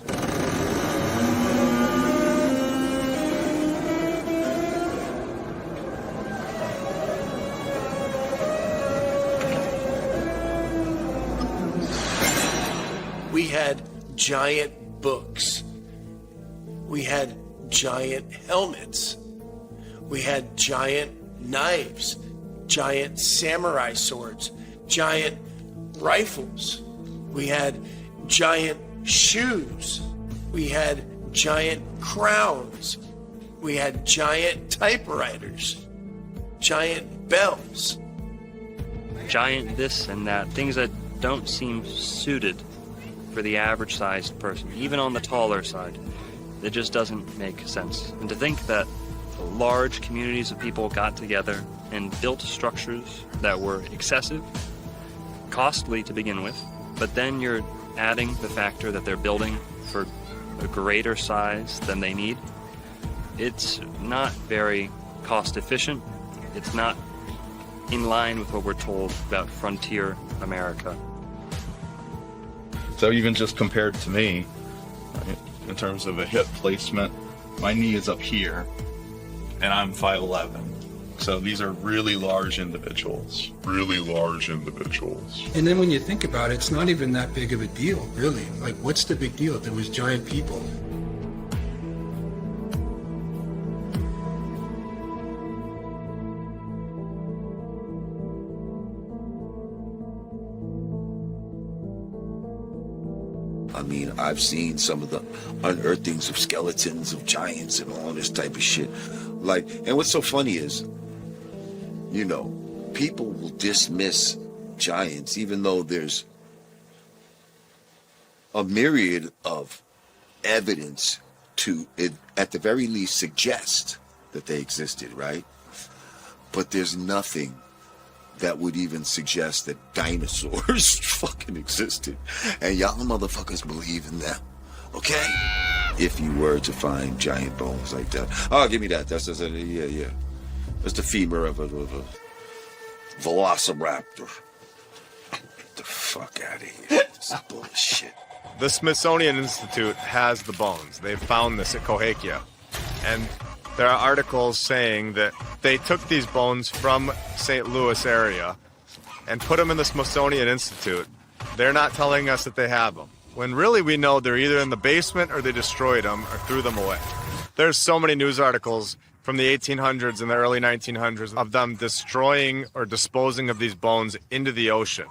We had giant books. We had giant helmets. We had giant knives, giant samurai swords, giant rifles. We had giant shoes. We had giant crowns. We had giant typewriters, giant bells. Giant this and that, things that don't seem suited for the average sized person, even on the taller side. It just doesn't make sense. And to think that large communities of people got together and built structures that were excessive, costly to begin with, but then you're adding the factor that they're building for a greater size than they need. It's not very cost efficient. It's not in line with what we're told about frontier America. So even just compared to me, in terms of a hip placement, my knee is up here, and I'm 5'11". So these are really large individuals. Really large individuals. And then when you think about it, it's not even that big of a deal, really. Like, what's the big deal? There was giant people. I mean, I've seen some of the unearthings of skeletons of giants and all this type of shit. Like, and what's so funny is, you know, people will dismiss giants even though there's a myriad of evidence to, at the very least, suggest that they existed, right? but there's nothing that would even suggest that dinosaurs fucking existed. And y'all motherfuckers believe in them. Okay? If you were to find giant bones like that. Oh, give me that. That's yeah. That's the femur of a velociraptor. Get the fuck out of here. This is bullshit. The Smithsonian Institute has the bones. They found this at Cahokia. And there are articles saying that they took these bones from St. Louis area and put them in the Smithsonian Institute. They're not telling us that they have them, when really we know they're either in the basement or they destroyed them or threw them away. There's so many news articles from the 1800s and the early 1900s of them destroying or disposing of these bones into the ocean.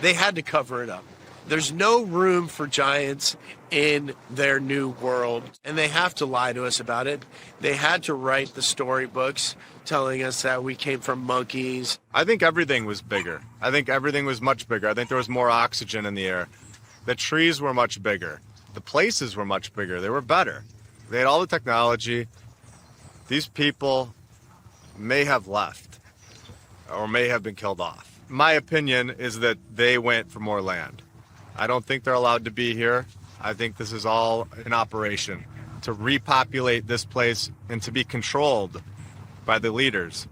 They had to cover it up. There's no room for giants in their new world, and they have to lie to us about it. They had to write the storybooks telling us that we came from monkeys. I think everything was bigger. I think everything was much bigger. I think there was more oxygen in the air. The trees were much bigger. The places were much bigger. They were better. They had all the technology. These people may have left or may have been killed off. My opinion is that they went for more land. I don't think they're allowed to be here. I think this is all an operation to repopulate this place and to be controlled by the leaders,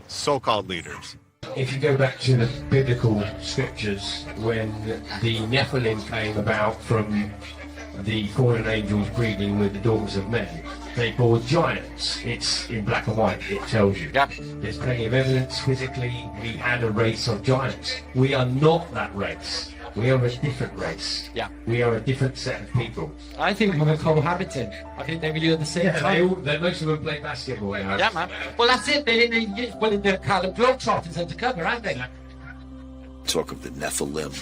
so-called leaders. If you go back to the biblical scriptures, when the Nephilim came about from the fallen angels breeding with the daughters of men, they bore giants. It's in black and white, it tells you. Yep. There's plenty of evidence physically we had a race of giants. We are not that race. We are a different race. Yeah. We are a different set of people. I think we're cohabiting. I think they were doing the same time. Most of them play basketball. Yeah, man. Well, that's it. They're in the kind of Globetrotters undercover, aren't they? Talk of the Nephilim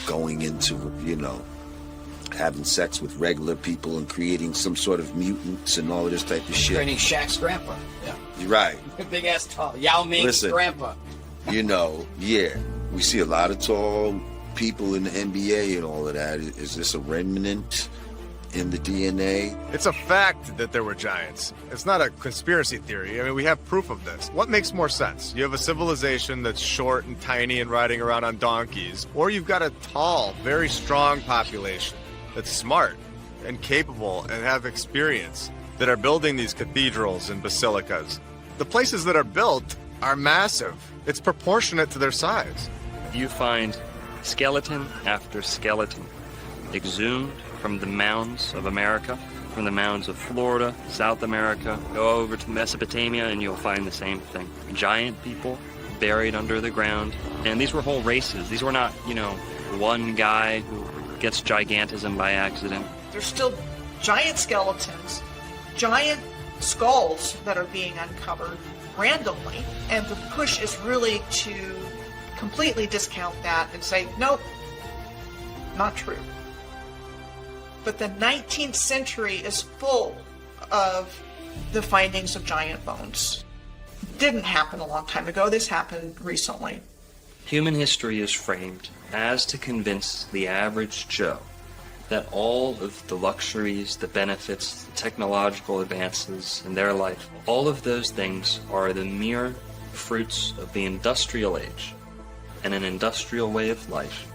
going into, having sex with regular people and creating some sort of mutants and all of this type of shit. Training Shaq's grandpa. Yeah. You're right. Big ass tall. Yao Ming's grandpa. We see a lot of tall people in the NBA and all of that. Is this a remnant in the DNA? It's a fact that there were giants. It's not a conspiracy theory. I mean, we have proof of this. What makes more sense? You have a civilization that's short and tiny and riding around on donkeys, or you've got a tall, very strong population that's smart and capable and have experience that are building these cathedrals and basilicas. The places that are built are massive. It's proportionate to their size. You find skeleton after skeleton exhumed from the mounds of America, from the mounds of Florida, South America. Go over to Mesopotamia and you'll find the same thing. Giant people buried under the ground. And these were whole races. These were not, one guy who gets gigantism by accident. There's still giant skeletons, giant skulls that are being uncovered randomly, and the push is really to completely discount that and say, nope, not true. But the 19th century is full of the findings of giant bones. Didn't happen a long time ago. This happened recently. Human history is framed as to convince the average Joe that all of the luxuries, the benefits, the technological advances in their life, all of those things are the mere fruits of the industrial age and an industrial way of life,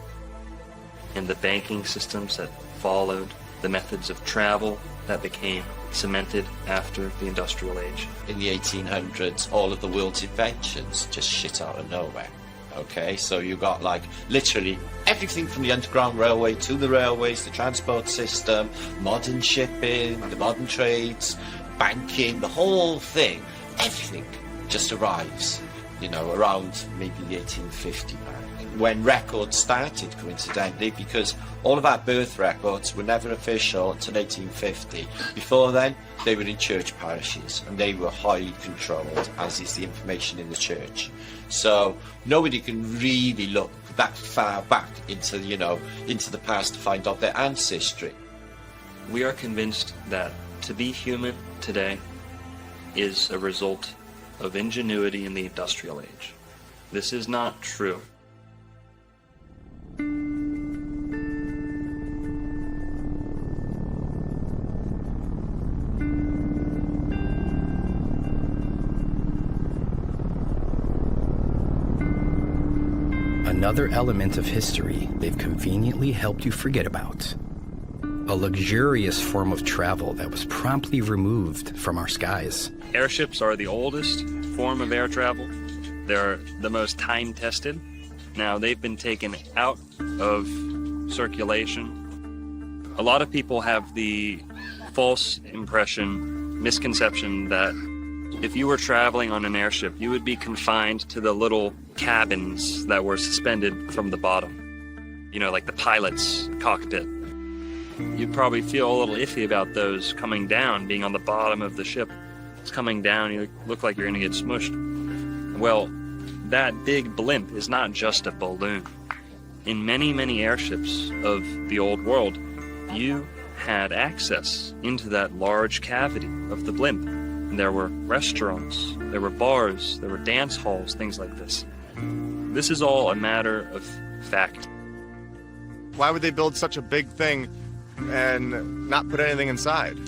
and the banking systems that followed, the methods of travel that became cemented after the industrial age. In the 1800s, all of the world's inventions just shit out of nowhere. Okay, so you got literally everything from the Underground Railway to the railways, the transport system, modern shipping, the modern trades, banking, the whole thing, everything just arrives, around maybe the 1850 mark, when records started, coincidentally, because all of our birth records were never official until 1850. Before then, they were in church parishes, and they were highly controlled, as is the information in the church. So nobody can really look that far back into the past to find out their ancestry. We are convinced that to be human today is a result of ingenuity in the industrial age. This is not true. another element of history they've conveniently helped you forget about. A luxurious form of travel that was promptly removed from our skies. Airships are the oldest form of air travel. They're the most time-tested. Now, they've been taken out of circulation. A lot of people have the false misconception that if you were traveling on an airship, you would be confined to the little cabins that were suspended from the bottom. You know, like the pilot's cockpit. You'd probably feel a little iffy about those coming down, being on the bottom of the ship. It's coming down, you look like you're going to get smushed. Well, that big blimp is not just a balloon. In many, many airships of the old world, you had access into that large cavity of the blimp. And there were restaurants, there were bars, there were dance halls, things like this. This is all a matter of fact. Why would they build such a big thing and not put anything inside?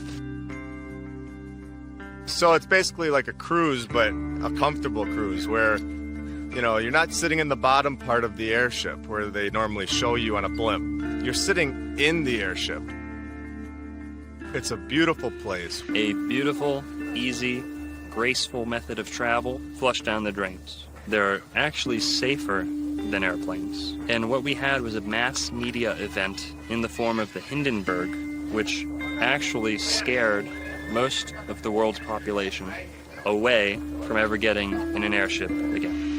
So it's basically like a cruise, but a comfortable cruise where, you know, you're not sitting in the bottom part of the airship where they normally show you on a blimp. You're sitting in the airship. It's a beautiful place. A beautiful, easy, graceful method of travel, flush down the drains. They're actually safer than airplanes. And what we had was a mass media event in the form of the Hindenburg, which actually scared most of the world's population away from ever getting in an airship again.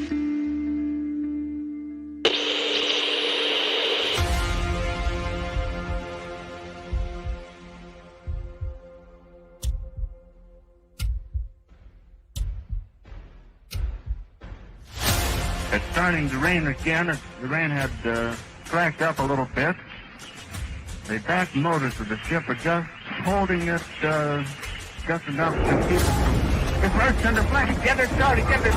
It's starting to rain again. The rain had slacked up a little bit. The back motors of the ship are just holding it just enough to keep it from... It's burst under flash. Get it started. It's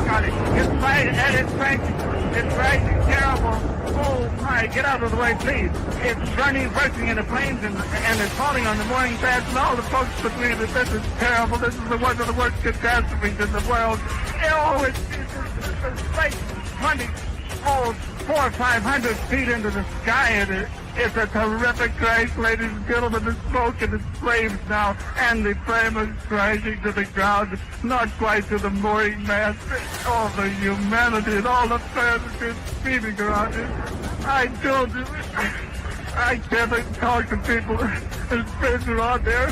right and it's crashing. It's crashing terrible. Oh my, get out of the way, please. It's bursting into flames and it's falling on the mooring pads and all the folks between it. This is terrible. This is one of the worst catastrophes in the world. Oh, it's like 400 or 500 feet into the sky, and it's a terrific crash, ladies and gentlemen. The smoke and the flames now, and the flame is crashing to the ground, not quite to the mooring mast. All the humanity and all the passengers screaming around it. I told you, I can't talk to people. There's fish around there.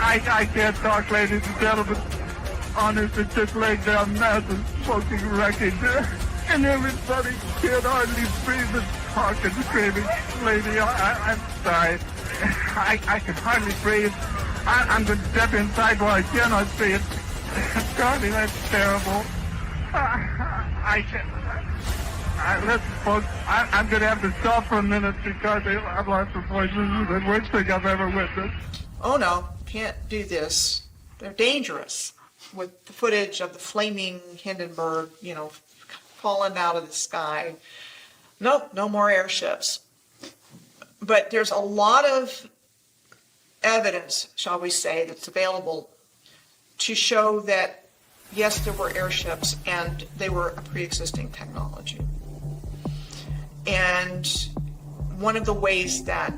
I can't talk, ladies and gentlemen. Honest, it's just laying down massive smoking wreckage. And everybody can't hardly breathe and talk and screaming. Lady, I'm sorry. I can hardly breathe. I'm going to step inside while I cannot see it. Darling, that's terrible. Listen, folks, I'm going to have to stop for a minute because I've lost the voice. This is the worst thing I've ever witnessed. Oh no, can't do this. They're dangerous. With the footage of the flaming Hindenburg, falling out of the sky. Nope, no more airships. But there's a lot of evidence, shall we say, that's available to show that, yes, there were airships and they were a pre-existing technology. And one of the ways that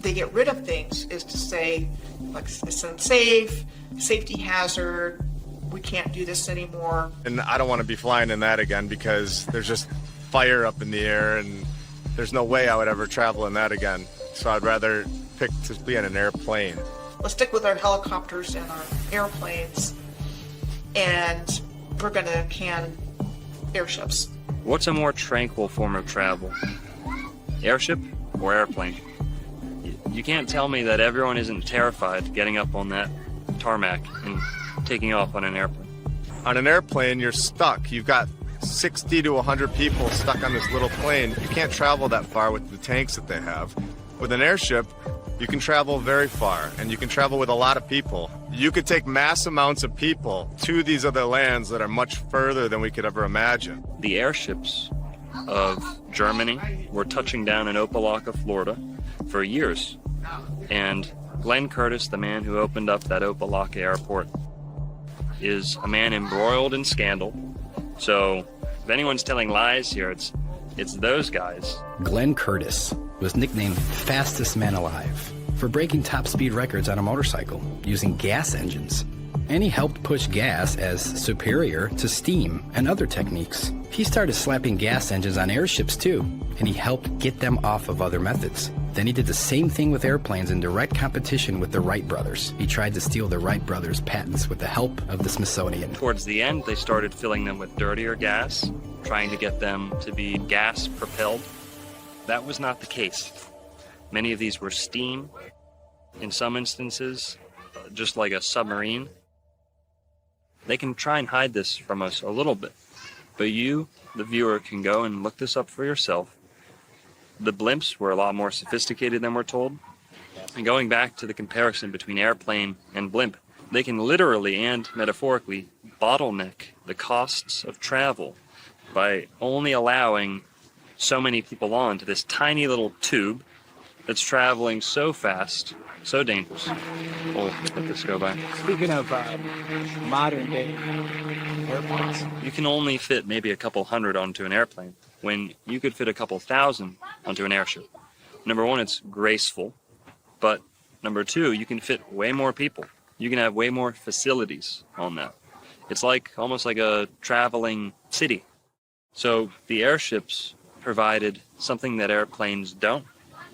they get rid of things is to say, like, it's unsafe, safety hazard, we can't do this anymore. And I don't want to be flying in that again because there's just fire up in the air and there's no way I would ever travel in that again. So I'd rather pick to be in an airplane. Let's stick with our helicopters and our airplanes, and we're going to can airships. What's a more tranquil form of travel? Airship or airplane? You can't tell me that everyone isn't terrified getting up on that tarmac and taking off on an airplane. On an airplane, you're stuck. You've got 60 to 100 people stuck on this little plane. You can't travel that far with the tanks that they have. With an airship, you can travel very far, and you can travel with a lot of people. You could take mass amounts of people to these other lands that are much further than we could ever imagine. The airships of Germany were touching down in Opelika, Florida, for years. And Glenn Curtis, the man who opened up that Opelika airport, is a man embroiled in scandal So if anyone's telling lies here, it's those guys. Glenn Curtis was nicknamed fastest man alive for breaking top speed records on a motorcycle using gas engines. And he helped push gas as superior to steam and other techniques. He started slapping gas engines on airships too, and he helped get them off of other methods. Then he did the same thing with airplanes in direct competition with the Wright brothers. He tried to steal the Wright brothers' patents with the help of the Smithsonian. Towards the end, they started filling them with dirtier gas, trying to get them to be gas propelled. That was not the case. Many of these were steam. In some instances, just like a submarine. They can try and hide this from us a little bit, but you, the viewer, can go and look this up for yourself. The blimps were a lot more sophisticated than we're told. And going back to the comparison between airplane and blimp, they can literally and metaphorically bottleneck the costs of travel by only allowing so many people onto this tiny little tube that's traveling so fast, so dangerous. We'll let this go by. Speaking of modern day airplanes, You can only fit maybe a couple hundred onto an airplane when you could fit a couple thousand onto an airship. Number one, it's graceful, but number two, you can fit way more people. You can have way more facilities on that. It's like almost like a traveling city. So the airships provided something that airplanes don't.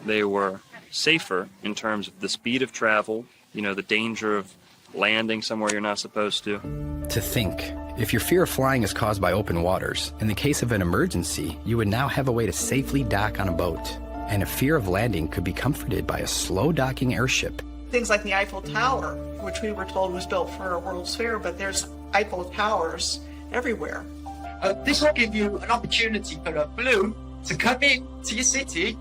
They were safer in terms of the speed of travel, the danger of landing somewhere you're not supposed to. To think, if your fear of flying is caused by open waters, in the case of an emergency, you would now have a way to safely dock on a boat. And a fear of landing could be comforted by a slow docking airship. Things like the Eiffel Tower, which we were told was built for a World's Fair, but there's Eiffel Towers everywhere. This will give you an opportunity for a balloon to come in to your city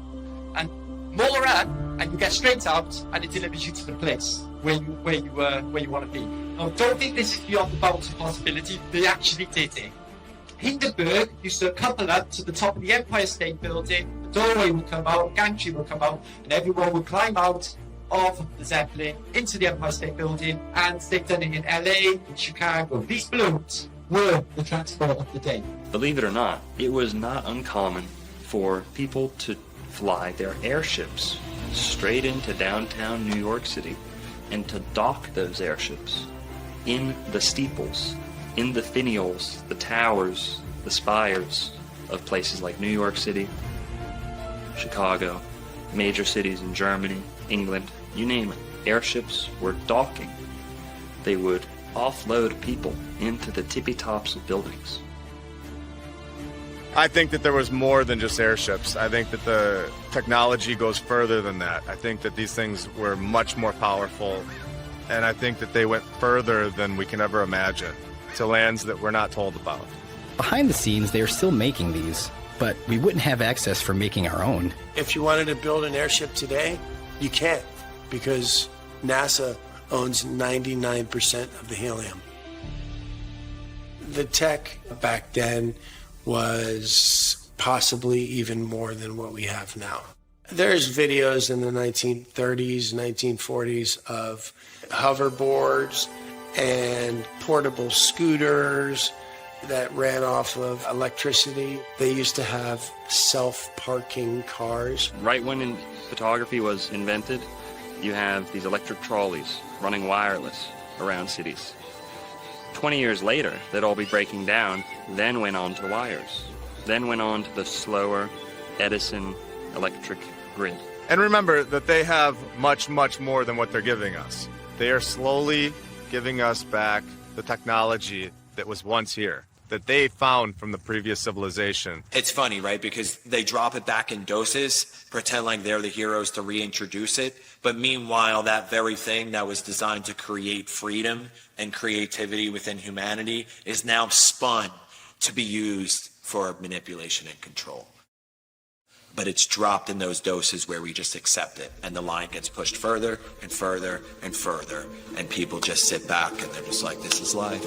and mull around, and you get straight out, and it delivers you to the place where you want to be. Now, don't think this is beyond the bounds of possibility. They actually did it. Hindenburg used to couple up to the top of the Empire State Building. The doorway would come out, gantry would come out, and everyone would climb out of the Zeppelin into the Empire State Building. And they've done it in LA, in Chicago. These balloons were the transport of the day. Believe it or not, it was not uncommon for people to fly their airships straight into downtown New York City and to dock those airships in the steeples, in the finials, the towers, the spires of places like New York City, Chicago, major cities in Germany, England, you name it. Airships were docking. They would offload people into the tippy tops of buildings. I think that there was more than just airships. I think that the technology goes further than that. I think that these things were much more powerful, and I think that they went further than we can ever imagine, to lands that we're not told about. Behind the scenes, they are still making these, but we wouldn't have access for making our own. If you wanted to build an airship today, you can't, because NASA owns 99% of the helium. The tech back then was possibly even more than what we have now. There's videos in the 1930s, 1940s of hoverboards and portable scooters that ran off of electricity. They used to have self-parking cars. Right when photography was invented, you have these electric trolleys running wireless around cities. 20 years later, they'd all be breaking down, then went on to wires, then went on to the slower Edison electric grid. And remember that they have much, much more than what they're giving us. They are slowly giving us back the technology that was once here, that they found from the previous civilization. It's funny, right? Because they drop it back in doses, pretend like they're the heroes to reintroduce it. But meanwhile, that very thing that was designed to create freedom and creativity within humanity is now spun to be used for manipulation and control. But it's dropped in those doses where we just accept it, and the line gets pushed further and further and further, and people just sit back and they're just like, this is life.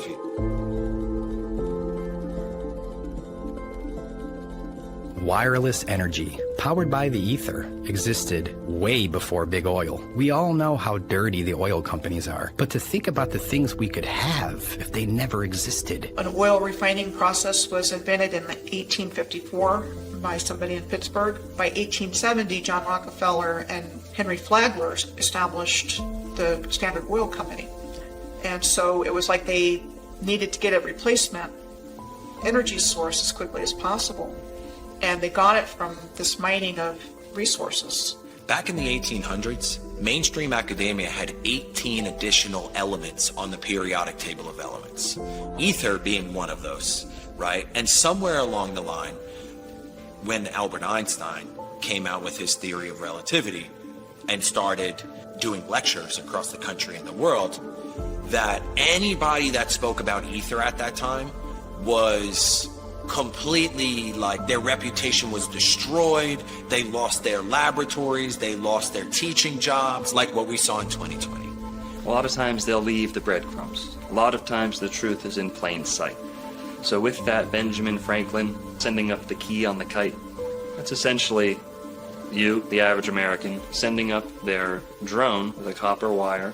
Wireless energy, powered by the ether, existed way before big oil. We all know how dirty the oil companies are, but to think about the things we could have if they never existed. An oil refining process was invented in 1854 by somebody in Pittsburgh. By 1870, John Rockefeller and Henry Flagler established the Standard Oil Company. And so it was like they needed to get a replacement energy source as quickly as possible. And they got it from this mining of resources. Back in the 1800s, mainstream academia had 18 additional elements on the periodic table of elements, ether being one of those, right? And somewhere along the line, when Albert Einstein came out with his theory of relativity and started doing lectures across the country and the world, that anybody that spoke about ether at that time was completely, like, their reputation was destroyed. They lost their laboratories, they lost their teaching jobs, like what we saw in 2020. A lot of times they'll leave the breadcrumbs. A lot of times the truth is in plain sight. So with that, Benjamin Franklin sending up the key on the kite, that's essentially you, the average American, sending up their drone with a copper wire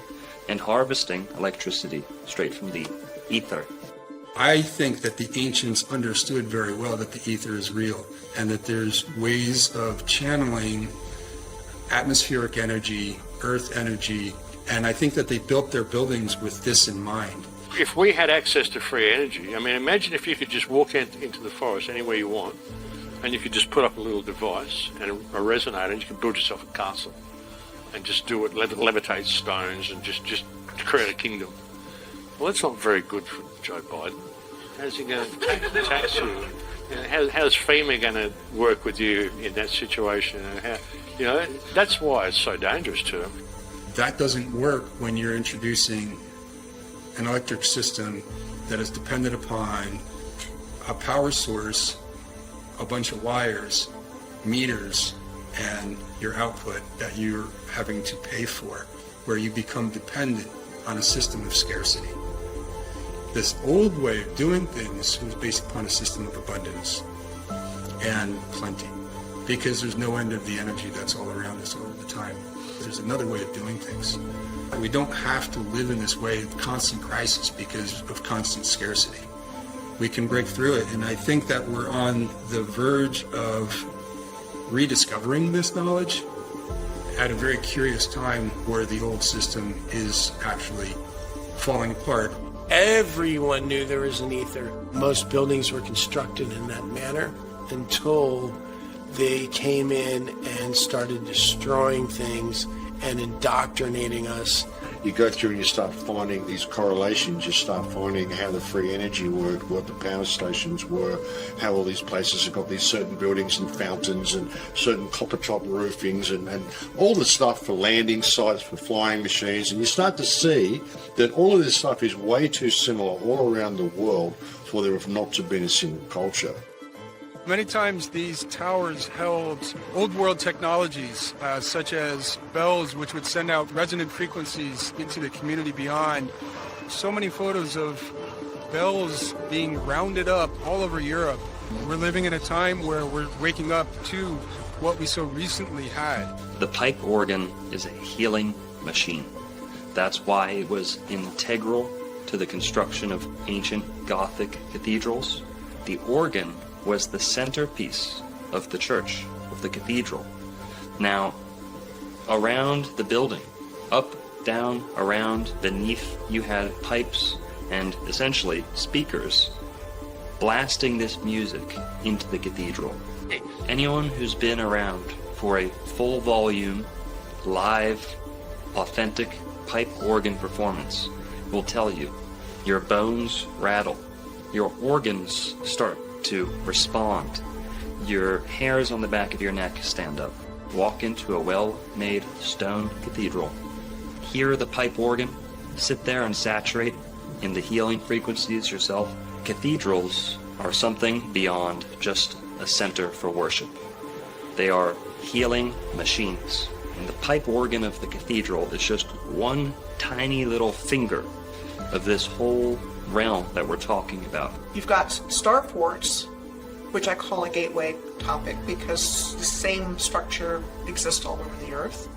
and harvesting electricity straight from the ether. I think that the ancients understood very well that the ether is real and that there's ways of channeling atmospheric energy, earth energy, and I think that they built their buildings with this in mind. If we had access to free energy, I mean, imagine if you could just walk into the forest anywhere you want, and you could just put up a little device and a resonator, and you can build yourself a castle and just do it, levitate stones, and just create a kingdom. Well, that's not very good for Joe Biden. How's he going to tax you? How's FEMA going to work with you in that situation? And that's why it's so dangerous to them. That doesn't work when you're introducing an electric system that is dependent upon a power source, a bunch of wires, meters, and your output that you're having to pay for, where you become dependent on a system of scarcity. This old way of doing things was based upon a system of abundance and plenty, because there's no end of the energy that's all around us all the time. There's another way of doing things. We don't have to live in this way of constant crisis because of constant scarcity. We can break through it, and I think that we're on the verge of rediscovering this knowledge at a very curious time where the old system is actually falling apart. Everyone knew there was an ether. Most buildings were constructed in that manner until they came in and started destroying things and indoctrinating us. You go through and you start finding these correlations, you start finding how the free energy worked, what the power stations were, how all these places have got these certain buildings and fountains and certain copper top roofings and all the stuff for landing sites, for flying machines, and you start to see that all of this stuff is way too similar all around the world for there have not to be a single culture. Many times these towers held old world technologies, such as bells, which would send out resonant frequencies into the community beyond. So many photos of bells being rounded up all over Europe. We're living in a time where we're waking up to what we so recently had. The pipe organ is a healing machine. That's why it was integral to the construction of ancient Gothic cathedrals. The organ was the centerpiece of the church, of the cathedral. Now, around the building, up, down, around, beneath, you had pipes and essentially speakers blasting this music into the cathedral. Anyone who's been around for a full volume, live, authentic pipe organ performance will tell you your bones rattle, your organs start to respond, your hairs on the back of your neck stand up. Walk into a well-made stone cathedral, hear the pipe organ, sit there and saturate in the healing frequencies yourself. Cathedrals are something beyond just a center for worship. They are healing machines, and the pipe organ of the cathedral is just one tiny little finger of this whole realm that we're talking about. You've got starports which I call a gateway topic because the same structure exists all over the earth,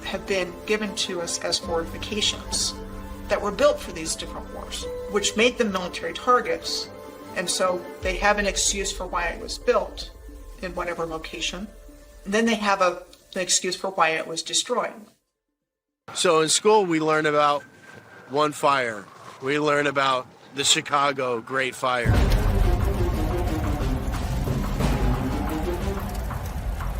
have been given to us as fortifications that were built for these different wars, which made them military targets. And so they have an excuse for why it was built in whatever location. And then they have an excuse for why it was destroyed. So in school, we learn about one fire. We learn about the Chicago Great Fire.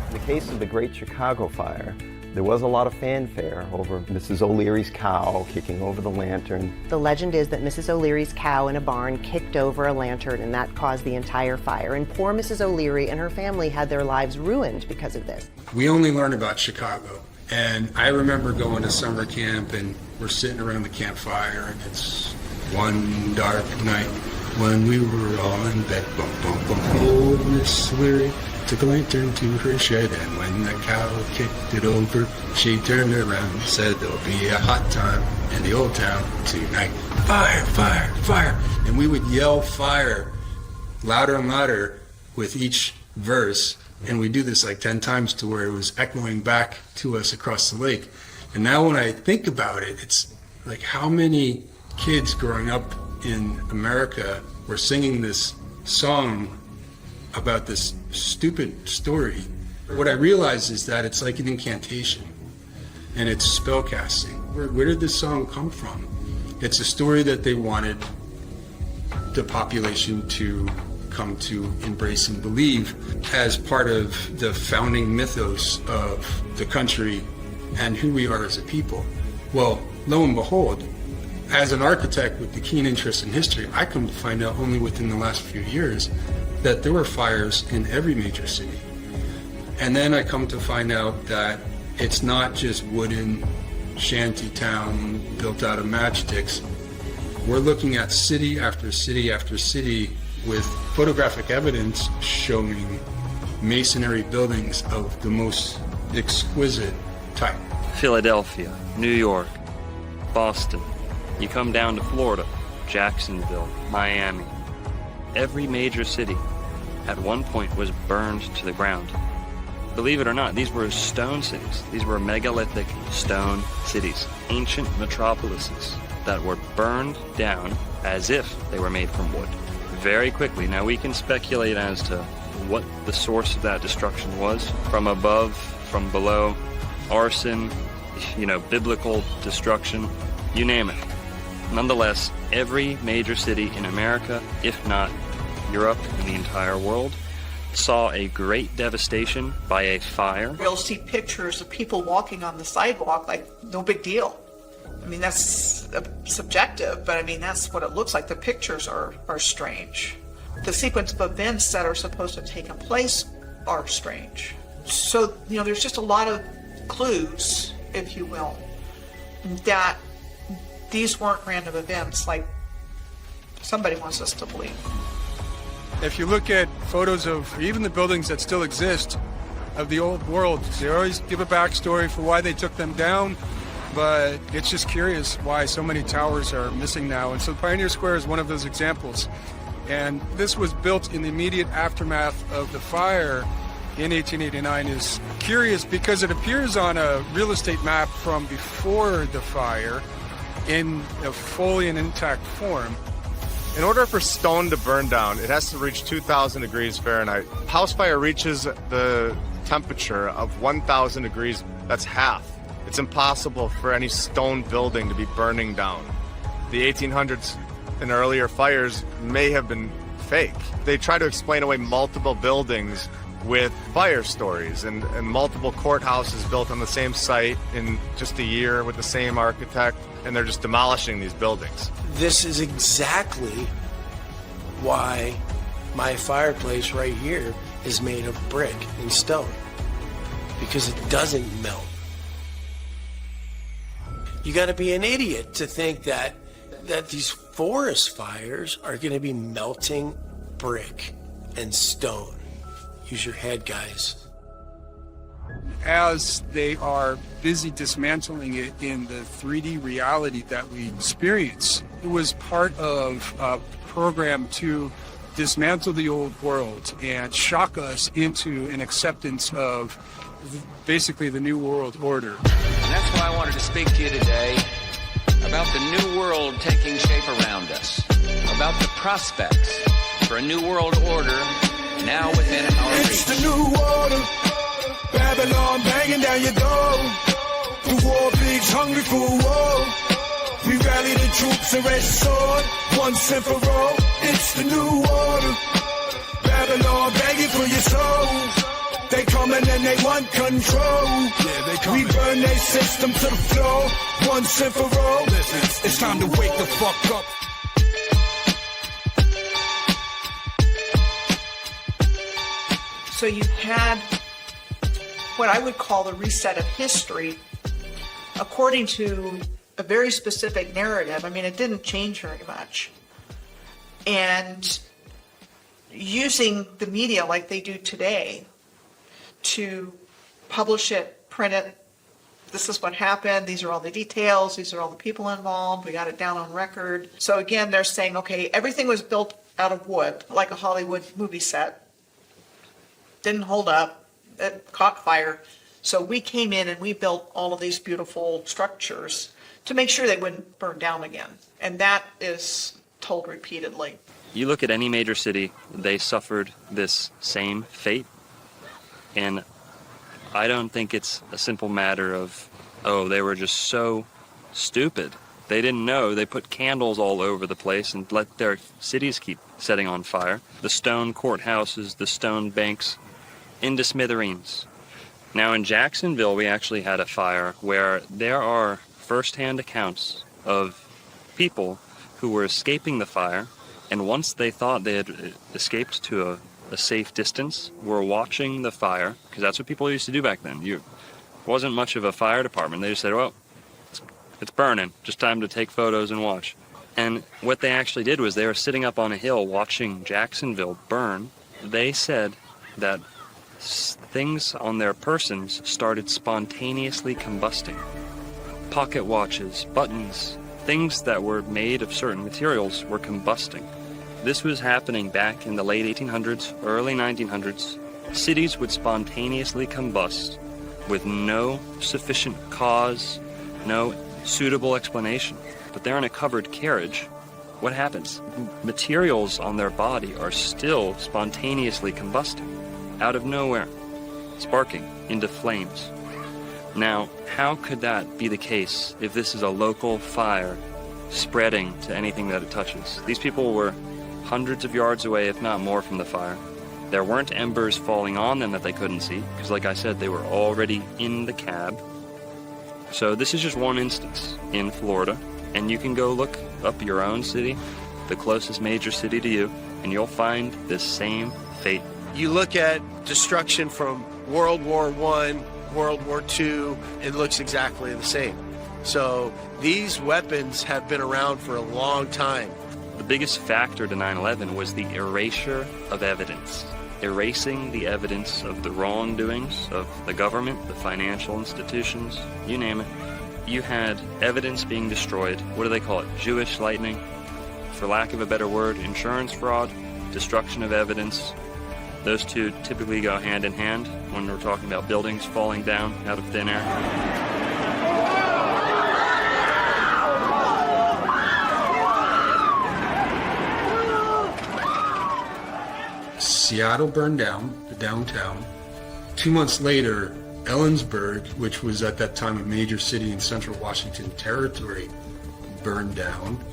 In the case of the Great Chicago Fire, there was a lot of fanfare over Mrs. O'Leary's cow kicking over the lantern. The legend is that Mrs. O'Leary's cow in a barn kicked over a lantern, and that caused the entire fire. And poor Mrs. O'Leary and her family had their lives ruined because of this. We only learn about Chicago. And I remember going to summer camp, and we're sitting around the campfire, and it's one dark night when we were all in bed. Bum, bum, bum. Old Miss O'Leary took a lantern to her shed, and when the cow kicked it over, she turned around and said, there'll be a hot time in the old town tonight. Fire, fire, fire. And we would yell fire louder and louder with each verse. And we do this like 10 times to where it was echoing back to us across the lake. And now when I think about it, it's like how many kids growing up in America were singing this song about this stupid story. What I realize is that it's like an incantation and it's spellcasting. Where did this song come from? It's a story that they wanted the population to come to embrace and believe as part of the founding mythos of the country and who we are as a people. Well, lo and behold, as an architect with the keen interest in history, I come to find out only within the last few years that there were fires in every major city. And then I come to find out that it's not just wooden shanty town built out of matchsticks. We're looking at city after city after city with photographic evidence showing masonry buildings of the most exquisite type. Philadelphia, New York, Boston. You come down to Florida, Jacksonville, Miami. Every major city at one point was burned to the ground. Believe it or not, these were stone cities. These were megalithic stone cities, ancient metropolises that were burned down as if they were made from wood. Very quickly. Now we can speculate as to what the source of that destruction was. From above, from below, arson, biblical destruction, you name it. Nonetheless, every major city in America, if not Europe and the entire world, saw a great devastation by a fire. You'll see pictures of people walking on the sidewalk like no big deal. I mean, that's subjective, but I mean, that's what it looks like. The pictures are strange. The sequence of events that are supposed to have taken place are strange. So, there's just a lot of clues, if you will, that these weren't random events like somebody wants us to believe. If you look at photos of even the buildings that still exist of the old world, they always give a backstory for why they took them down, but it's just curious why so many towers are missing now. And so Pioneer Square is one of those examples. And this was built in the immediate aftermath of the fire in 1889. Is curious because it appears on a real estate map from before the fire in a fully and intact form. In order for stone to burn down, it has to reach 2,000 degrees Fahrenheit. House fire reaches the temperature of 1,000 degrees. That's half. It's impossible for any stone building to be burning down. The 1800s and earlier fires may have been fake. They try to explain away multiple buildings with fire stories and multiple courthouses built on the same site in just a year with the same architect, and they're just demolishing these buildings. This is exactly why my fireplace right here is made of brick and stone, because it doesn't melt. You got to be an idiot to think that these forest fires are going to be melting brick and stone. Use your head, guys. As they are busy dismantling it in the 3D reality that we experience, it was part of a program to dismantle the old world and shock us into an acceptance of basically the new world order. And that's why I wanted to speak to you today about the new world taking shape around us, about the prospects for a new world order now within our reach. It's the new order, Babylon banging down your door. The war pigs hungry for war. We rally the troops and red sword, once and for all. It's the new order, Babylon begging for your souls. They coming and they want control. Yeah, they coming. We burn their system to the floor, once and for all. Listen, it's time to wake the fuck up. So you had what I would call the reset of history according to a very specific narrative. I mean, it didn't change very much. And using the media like they do today to publish it, print it, this is what happened, these are all the details, these are all the people involved, we got it down on record. So again, they're saying, okay, everything was built out of wood, like a Hollywood movie set. Didn't hold up, it caught fire. So we came in and we built all of these beautiful structures to make sure they wouldn't burn down again. And that is told repeatedly. You look at any major city, they suffered this same fate. And I don't think it's a simple matter of, oh, they were just so stupid. They didn't know. They put candles all over the place and let their cities keep setting on fire. The stone courthouses, the stone banks, into smithereens. Now in Jacksonville, we actually had a fire where there are first-hand accounts of people who were escaping the fire, and once they thought they had escaped to a safe distance, were watching the fire, because that's what people used to do back then. It wasn't much of a fire department. They just said, well, it's burning, just time to take photos and watch. And what they actually did was they were sitting up on a hill watching Jacksonville burn. They said that things on their persons started spontaneously combusting. Pocket watches, buttons, things that were made of certain materials were combusting. This was happening back in the late 1800s, early 1900s. Cities would spontaneously combust with no sufficient cause, no suitable explanation. But they're in a covered carriage. What happens? Materials on their body are still spontaneously combusting, out of nowhere, sparking into flames. Now, how could that be the case if this is a local fire spreading to anything that it touches? These people were hundreds of yards away, if not more, from the fire. There weren't embers falling on them that they couldn't see, because like I said, they were already in the cab. So this is just one instance in Florida, and you can go look up your own city, the closest major city to you, and you'll find this same fate. You look at destruction from World War I, World War II, it looks exactly the same. So these weapons have been around for a long time. The biggest factor to 9/11 was the erasure of evidence. Erasing the evidence of the wrongdoings of the government, the financial institutions, you name it. You had evidence being destroyed. What do they call it? Jewish lightning? For lack of a better word, insurance fraud, destruction of evidence. Those two typically go hand in hand when we're talking about buildings falling down out of thin air. Seattle burned down, the downtown. 2 months later, Ellensburg, which was at that time a major city in central Washington Territory, burned down.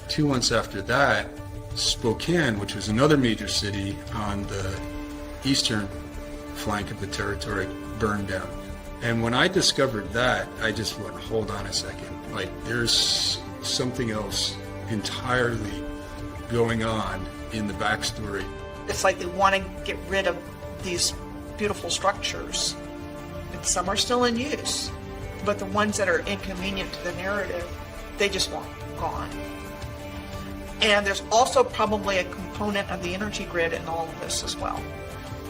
2 months after that, Spokane, which was another major city on the eastern flank of the territory, burned down. And when I discovered that, I just went, hold on a second. Like, there's something else entirely going on in the backstory. It's like they want to get rid of these beautiful structures. And some are still in use, but the ones that are inconvenient to the narrative, they just want gone. And there's also probably a component of the energy grid in all of this as well,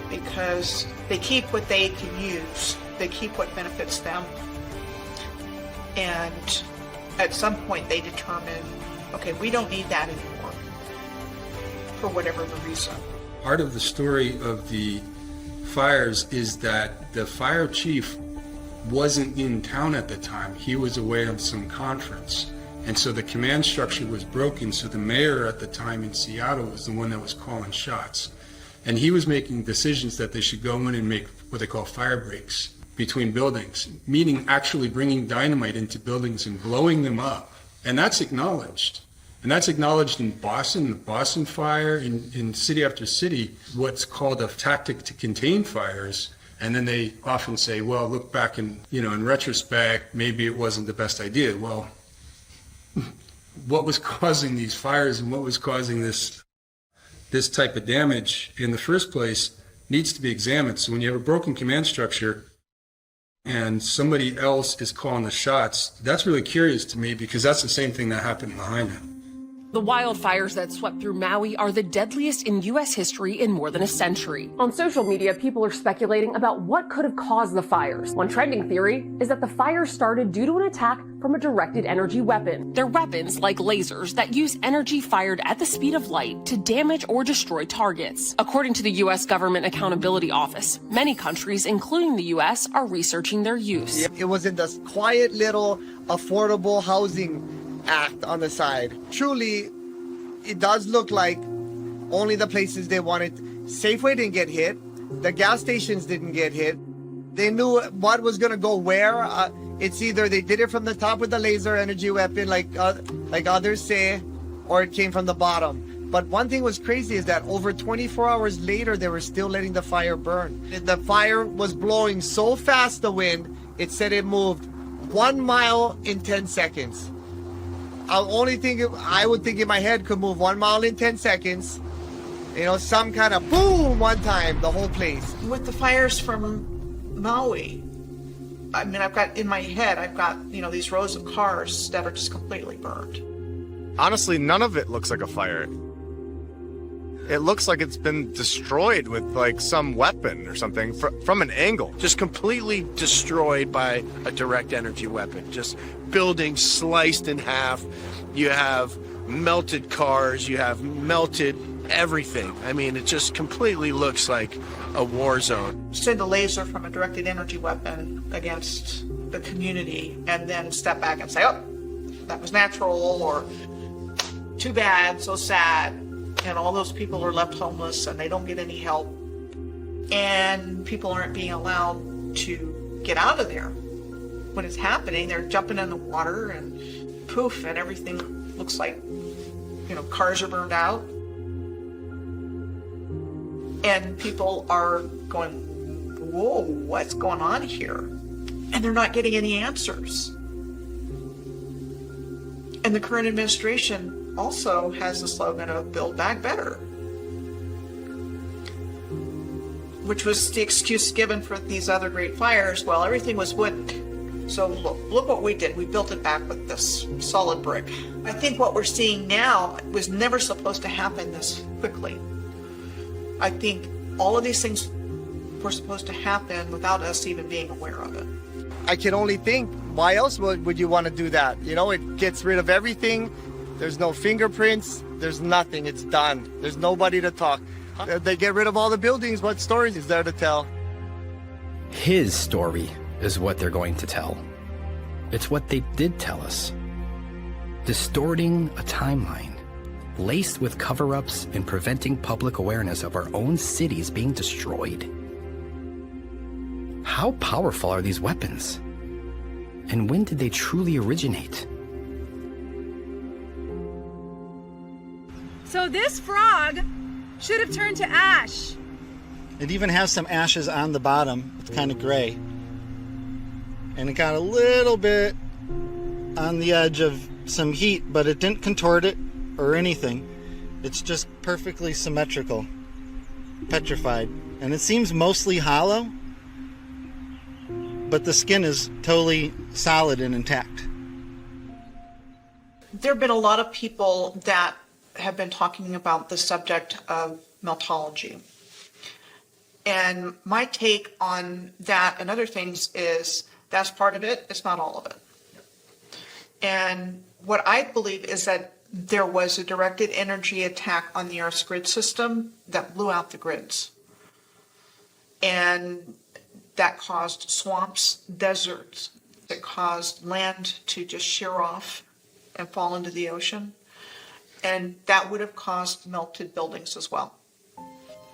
because they keep what they can use, they keep what benefits them, and at some point they determine, okay, we don't need that anymore. for whatever the reason. Part of the story of the fires is that the fire chief wasn't in town at the time. He was away on some conference. And so the command structure was broken. So the mayor at the time in Seattle was the one that was calling shots. And he was making decisions that they should go in and make what they call fire breaks between buildings, meaning actually bringing dynamite into buildings and blowing them up. And that's acknowledged. And that's acknowledged in Boston, the Boston fire, in city after city, what's called a tactic to contain fires. And then they often say, well, look back in retrospect, maybe it wasn't the best idea. Well, what was causing these fires and what was causing this type of damage in the first place needs to be examined. So when you have a broken command structure and somebody else is calling the shots, that's really curious to me because that's the same thing that happened in Lahaina. The wildfires that swept through Maui are the deadliest in U.S. history in more than a century. On social media, people are speculating about what could have caused the fires. One trending theory is that the fires started due to an attack from a directed energy weapon. They're weapons like lasers that use energy fired at the speed of light to damage or destroy targets. According to the U.S. Government Accountability Office, many countries, including the U.S., are researching their use. It was in this quiet little affordable housing act on the side. Truly, it does look like only the places they wanted. Safeway didn't get hit. The gas stations didn't get hit. They knew what was going to go where. It's either they did it from the top with the laser energy weapon, like others say, or it came from the bottom. But one thing was crazy is that over 24 hours later, they were still letting the fire burn. The fire was blowing so fast, the wind, it said it moved 1 mile in 10 seconds. I would think in my head could move 1 mile in 10 seconds. Some kind of boom one time, the whole place. With the fires from Maui, I've got in my head, these rows of cars that are just completely burned. Honestly, none of it looks like a fire. It looks like it's been destroyed with like some weapon or something from an angle. Just completely destroyed by a direct energy weapon. Just buildings sliced in half. You have melted cars. You have melted everything. I mean, it just completely looks like a war zone. Send a laser from a directed energy weapon against the community and then step back and say, oh, that was natural, or too bad, so sad. And all those people are left homeless and they don't get any help. And people aren't being allowed to get out of there. When it's happening, they're jumping in the water and poof, and everything looks like, cars are burned out. And people are going, whoa, what's going on here? And they're not getting any answers. And the current administration also has the slogan of Build Back Better, which was the excuse given for these other great fires. Well, everything was wooden. So look what we did. We built it back with this solid brick. I think what we're seeing now was never supposed to happen this quickly. I think all of these things were supposed to happen without us even being aware of it. I can only think, why else would you want to do that? It gets rid of everything. There's no fingerprints. There's nothing. It's done. There's nobody to talk. They get rid of all the buildings. What stories is there to tell? His story is what they're going to tell. It's what they did tell us. Distorting a timeline, laced with cover-ups and preventing public awareness of our own cities being destroyed. How powerful are these weapons? And when did they truly originate? So this frog should have turned to ash. It even has some ashes on the bottom. It's kind of gray. And it got a little bit on the edge of some heat, but it didn't contort it or anything. It's just perfectly symmetrical, petrified. And it seems mostly hollow, but the skin is totally solid and intact. There have been a lot of people that have been talking about the subject of meltology. And my take on that and other things is that's part of it, it's not all of it. And what I believe is that there was a directed energy attack on the Earth's grid system that blew out the grids. And that caused swamps, deserts. It caused land to just shear off and fall into the ocean. And that would have caused melted buildings as well.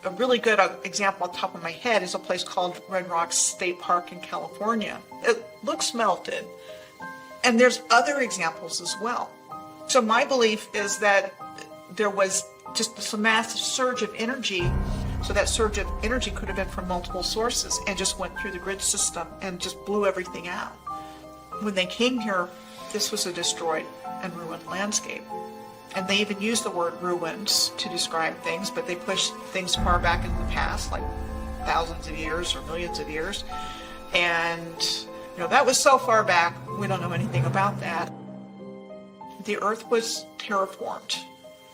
A really good example on top of my head is a place called Red Rocks State Park in California. It looks melted. And there's other examples as well. So my belief is that there was just this massive surge of energy. So that surge of energy could have been from multiple sources and just went through the grid system and just blew everything out. When they came here, this was a destroyed and ruined landscape. And they even use the word ruins to describe things, but they push things far back in the past, like thousands of years or millions of years. And, that was so far back, we don't know anything about that. The Earth was terraformed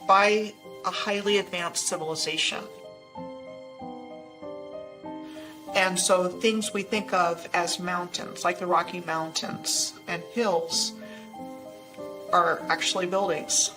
by a highly advanced civilization. And so things we think of as mountains, like the Rocky Mountains and hills, are actually buildings.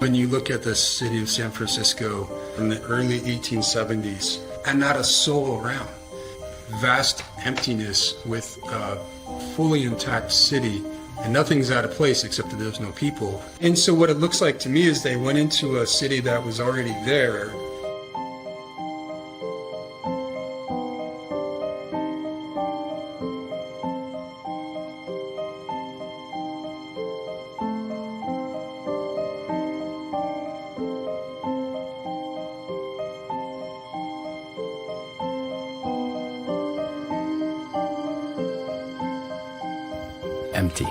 When you look at the city of San Francisco in the early 1870s, and not a soul around, vast emptiness with a fully intact city, and nothing's out of place except that there's no people. And so what it looks like to me is they went into a city that was already there. Empty.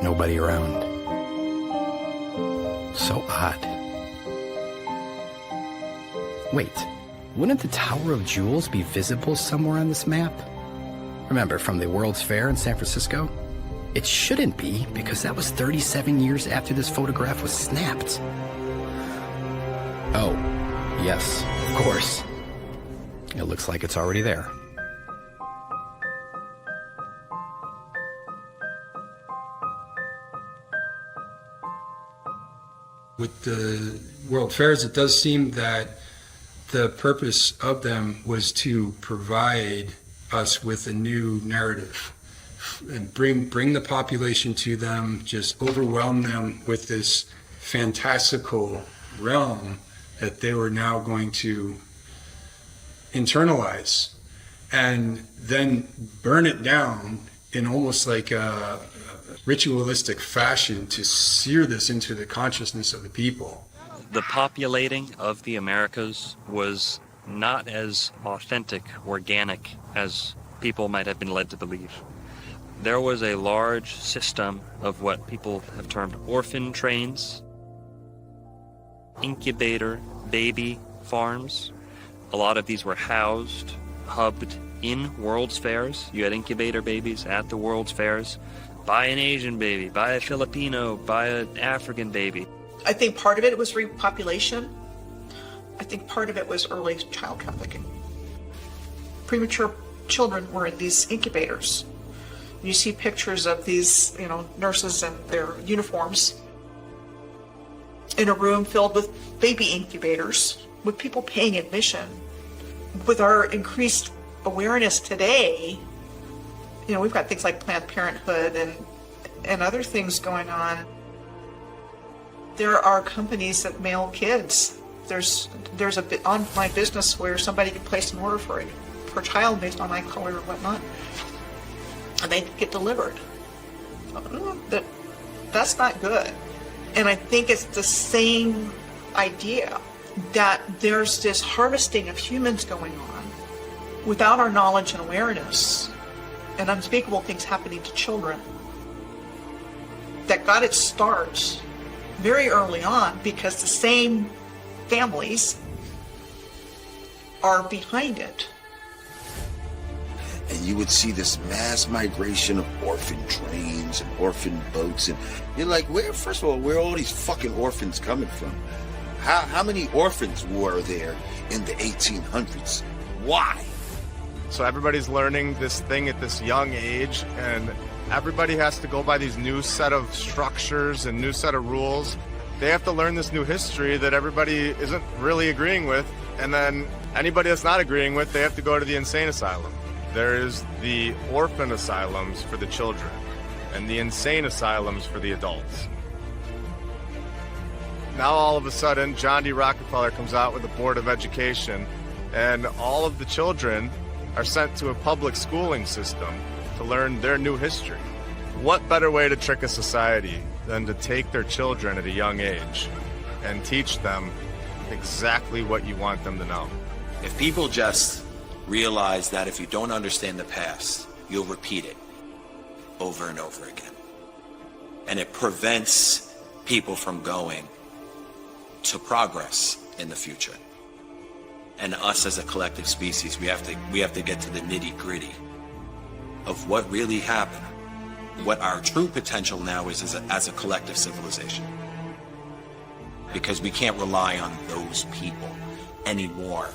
Nobody around. So odd. Wait, wouldn't the Tower of Jewels be visible somewhere on this map? Remember, from the World's Fair in San Francisco? It shouldn't be, because that was 37 years after this photograph was snapped. Oh, yes, of course. It looks like it's already there. With the World Fairs, it does seem that the purpose of them was to provide us with a new narrative and bring the population to them, just overwhelm them with this fantastical realm that they were now going to internalize and then burn it down in almost like a ritualistic fashion to sear this into the consciousness of the people. The populating of the Americas was not as authentic, organic as people might have been led to believe. There was a large system of what people have termed orphan trains, incubator baby farms. A lot of these were hubbed in World's Fairs. You had incubator babies at the World's Fairs. Buy an Asian baby, buy a Filipino, buy an African baby. I think part of it was repopulation. I think part of it was early child trafficking. Premature children were in these incubators. You see pictures of these, nurses in their uniforms in a room filled with baby incubators, with people paying admission. With our increased awareness today, we've got things like Planned Parenthood and other things going on. There are companies that mail kids. There's a bit online business where somebody can place an order for a child based on eye color or whatnot, and they get delivered. That's not good. And I think it's the same idea that there's this harvesting of humans going on, without our knowledge and awareness, and unspeakable things happening to children, that got its start very early on because the same families are behind it. And you would see this mass migration of orphan trains and orphan boats, and you're like, first of all, where are all these fucking orphans coming from? How many orphans were there in the 1800s? Why? So everybody's learning this thing at this young age, and everybody has to go by these new set of structures and new set of rules. They have to learn this new history that everybody isn't really agreeing with, and then anybody that's not agreeing with, they have to go to the insane asylum. There is the orphan asylums for the children and the insane asylums for the adults. Now all of a sudden, John D. Rockefeller comes out with a board of education, and all of the children are sent to a public schooling system to learn their new history. What better way to trick a society than to take their children at a young age and teach them exactly what you want them to know? If people just realize that if you don't understand the past, you'll repeat it over and over again. And it prevents people from going to progress in the future. And us as a collective species, we have to get to the nitty-gritty of what really happened, what our true potential now is as a collective civilization. Because we can't rely on those people anymore.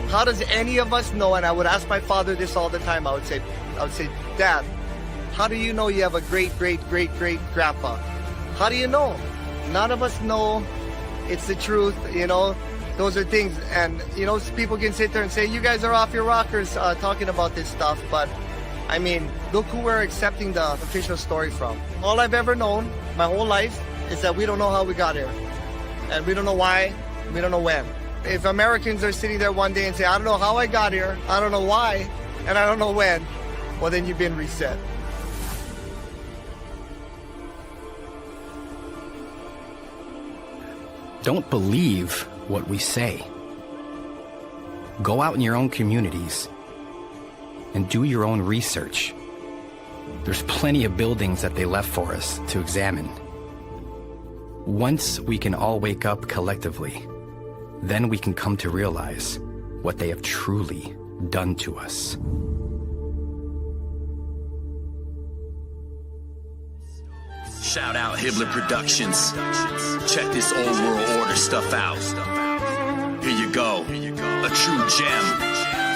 How does any of us know? And I would ask my father this all the time. I would say, Dad, how do you know you have a great, great, great, great grandpa? How do you know? None of us know. It's the truth, you know. Those are things, and you know, people can sit there and say, you guys are off your rockers talking about this stuff, but I mean, look who we're accepting the official story from. All I've ever known my whole life is that we don't know how we got here, and we don't know why, we don't know when. If Americans are sitting there one day and say, I don't know how I got here, I don't know why, and I don't know when, well, then you've been reset. Don't believe what we say. Go out in your own communities and do your own research. There's plenty of buildings that they left for us to examine. Once we can all wake up collectively, then we can come to realize what they have truly done to us. Shout out Hibbler Productions. Check this old world order stuff out. Here you go. A true gem.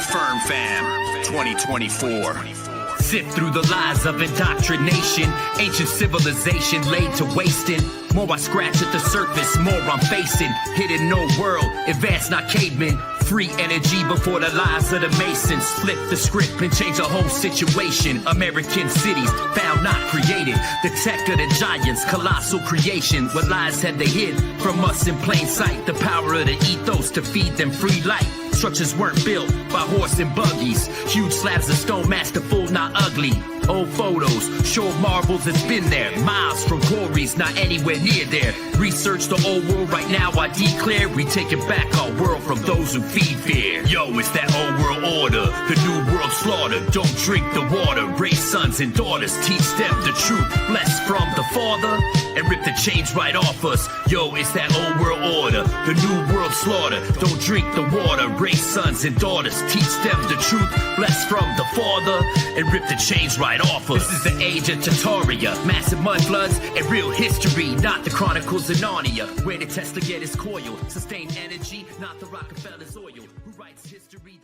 Firm Fam 2024. Sift through the lies of indoctrination. Ancient civilization laid to wasting. More I scratch at the surface, more I'm facing. Hidden no world, advanced not cavemen. Free energy before the lies of the Masons. Flip the script and change the whole situation. American cities found not created. The tech of the giants, colossal creation. What lies had they hid from us in plain sight? The power of the ethos to feed them free light. Structures weren't built by horse and buggies. Huge slabs of stone, masterful, not ugly. Old photos, show marbles, it's been there. Miles from quarries, not anywhere near there. Research the old world right now, I declare we taking back our world from those who feed fear. Yo, it's that old world order, the new world slaughter. Don't drink the water, raise sons and daughters, teach them the truth. Blessed from the Father, and rip the chains right off us. Yo, it's that old world order, the new world slaughter. Don't drink the water, raise sons and daughters, teach them the truth. Blessed from the Father, and rip the chains right off us. This is the age of Tartaria, massive mud floods and real history, not the Chronicles of Narnia, where the Tesla get his coil, sustain energy, not the Rockefeller's oil. Who writes history?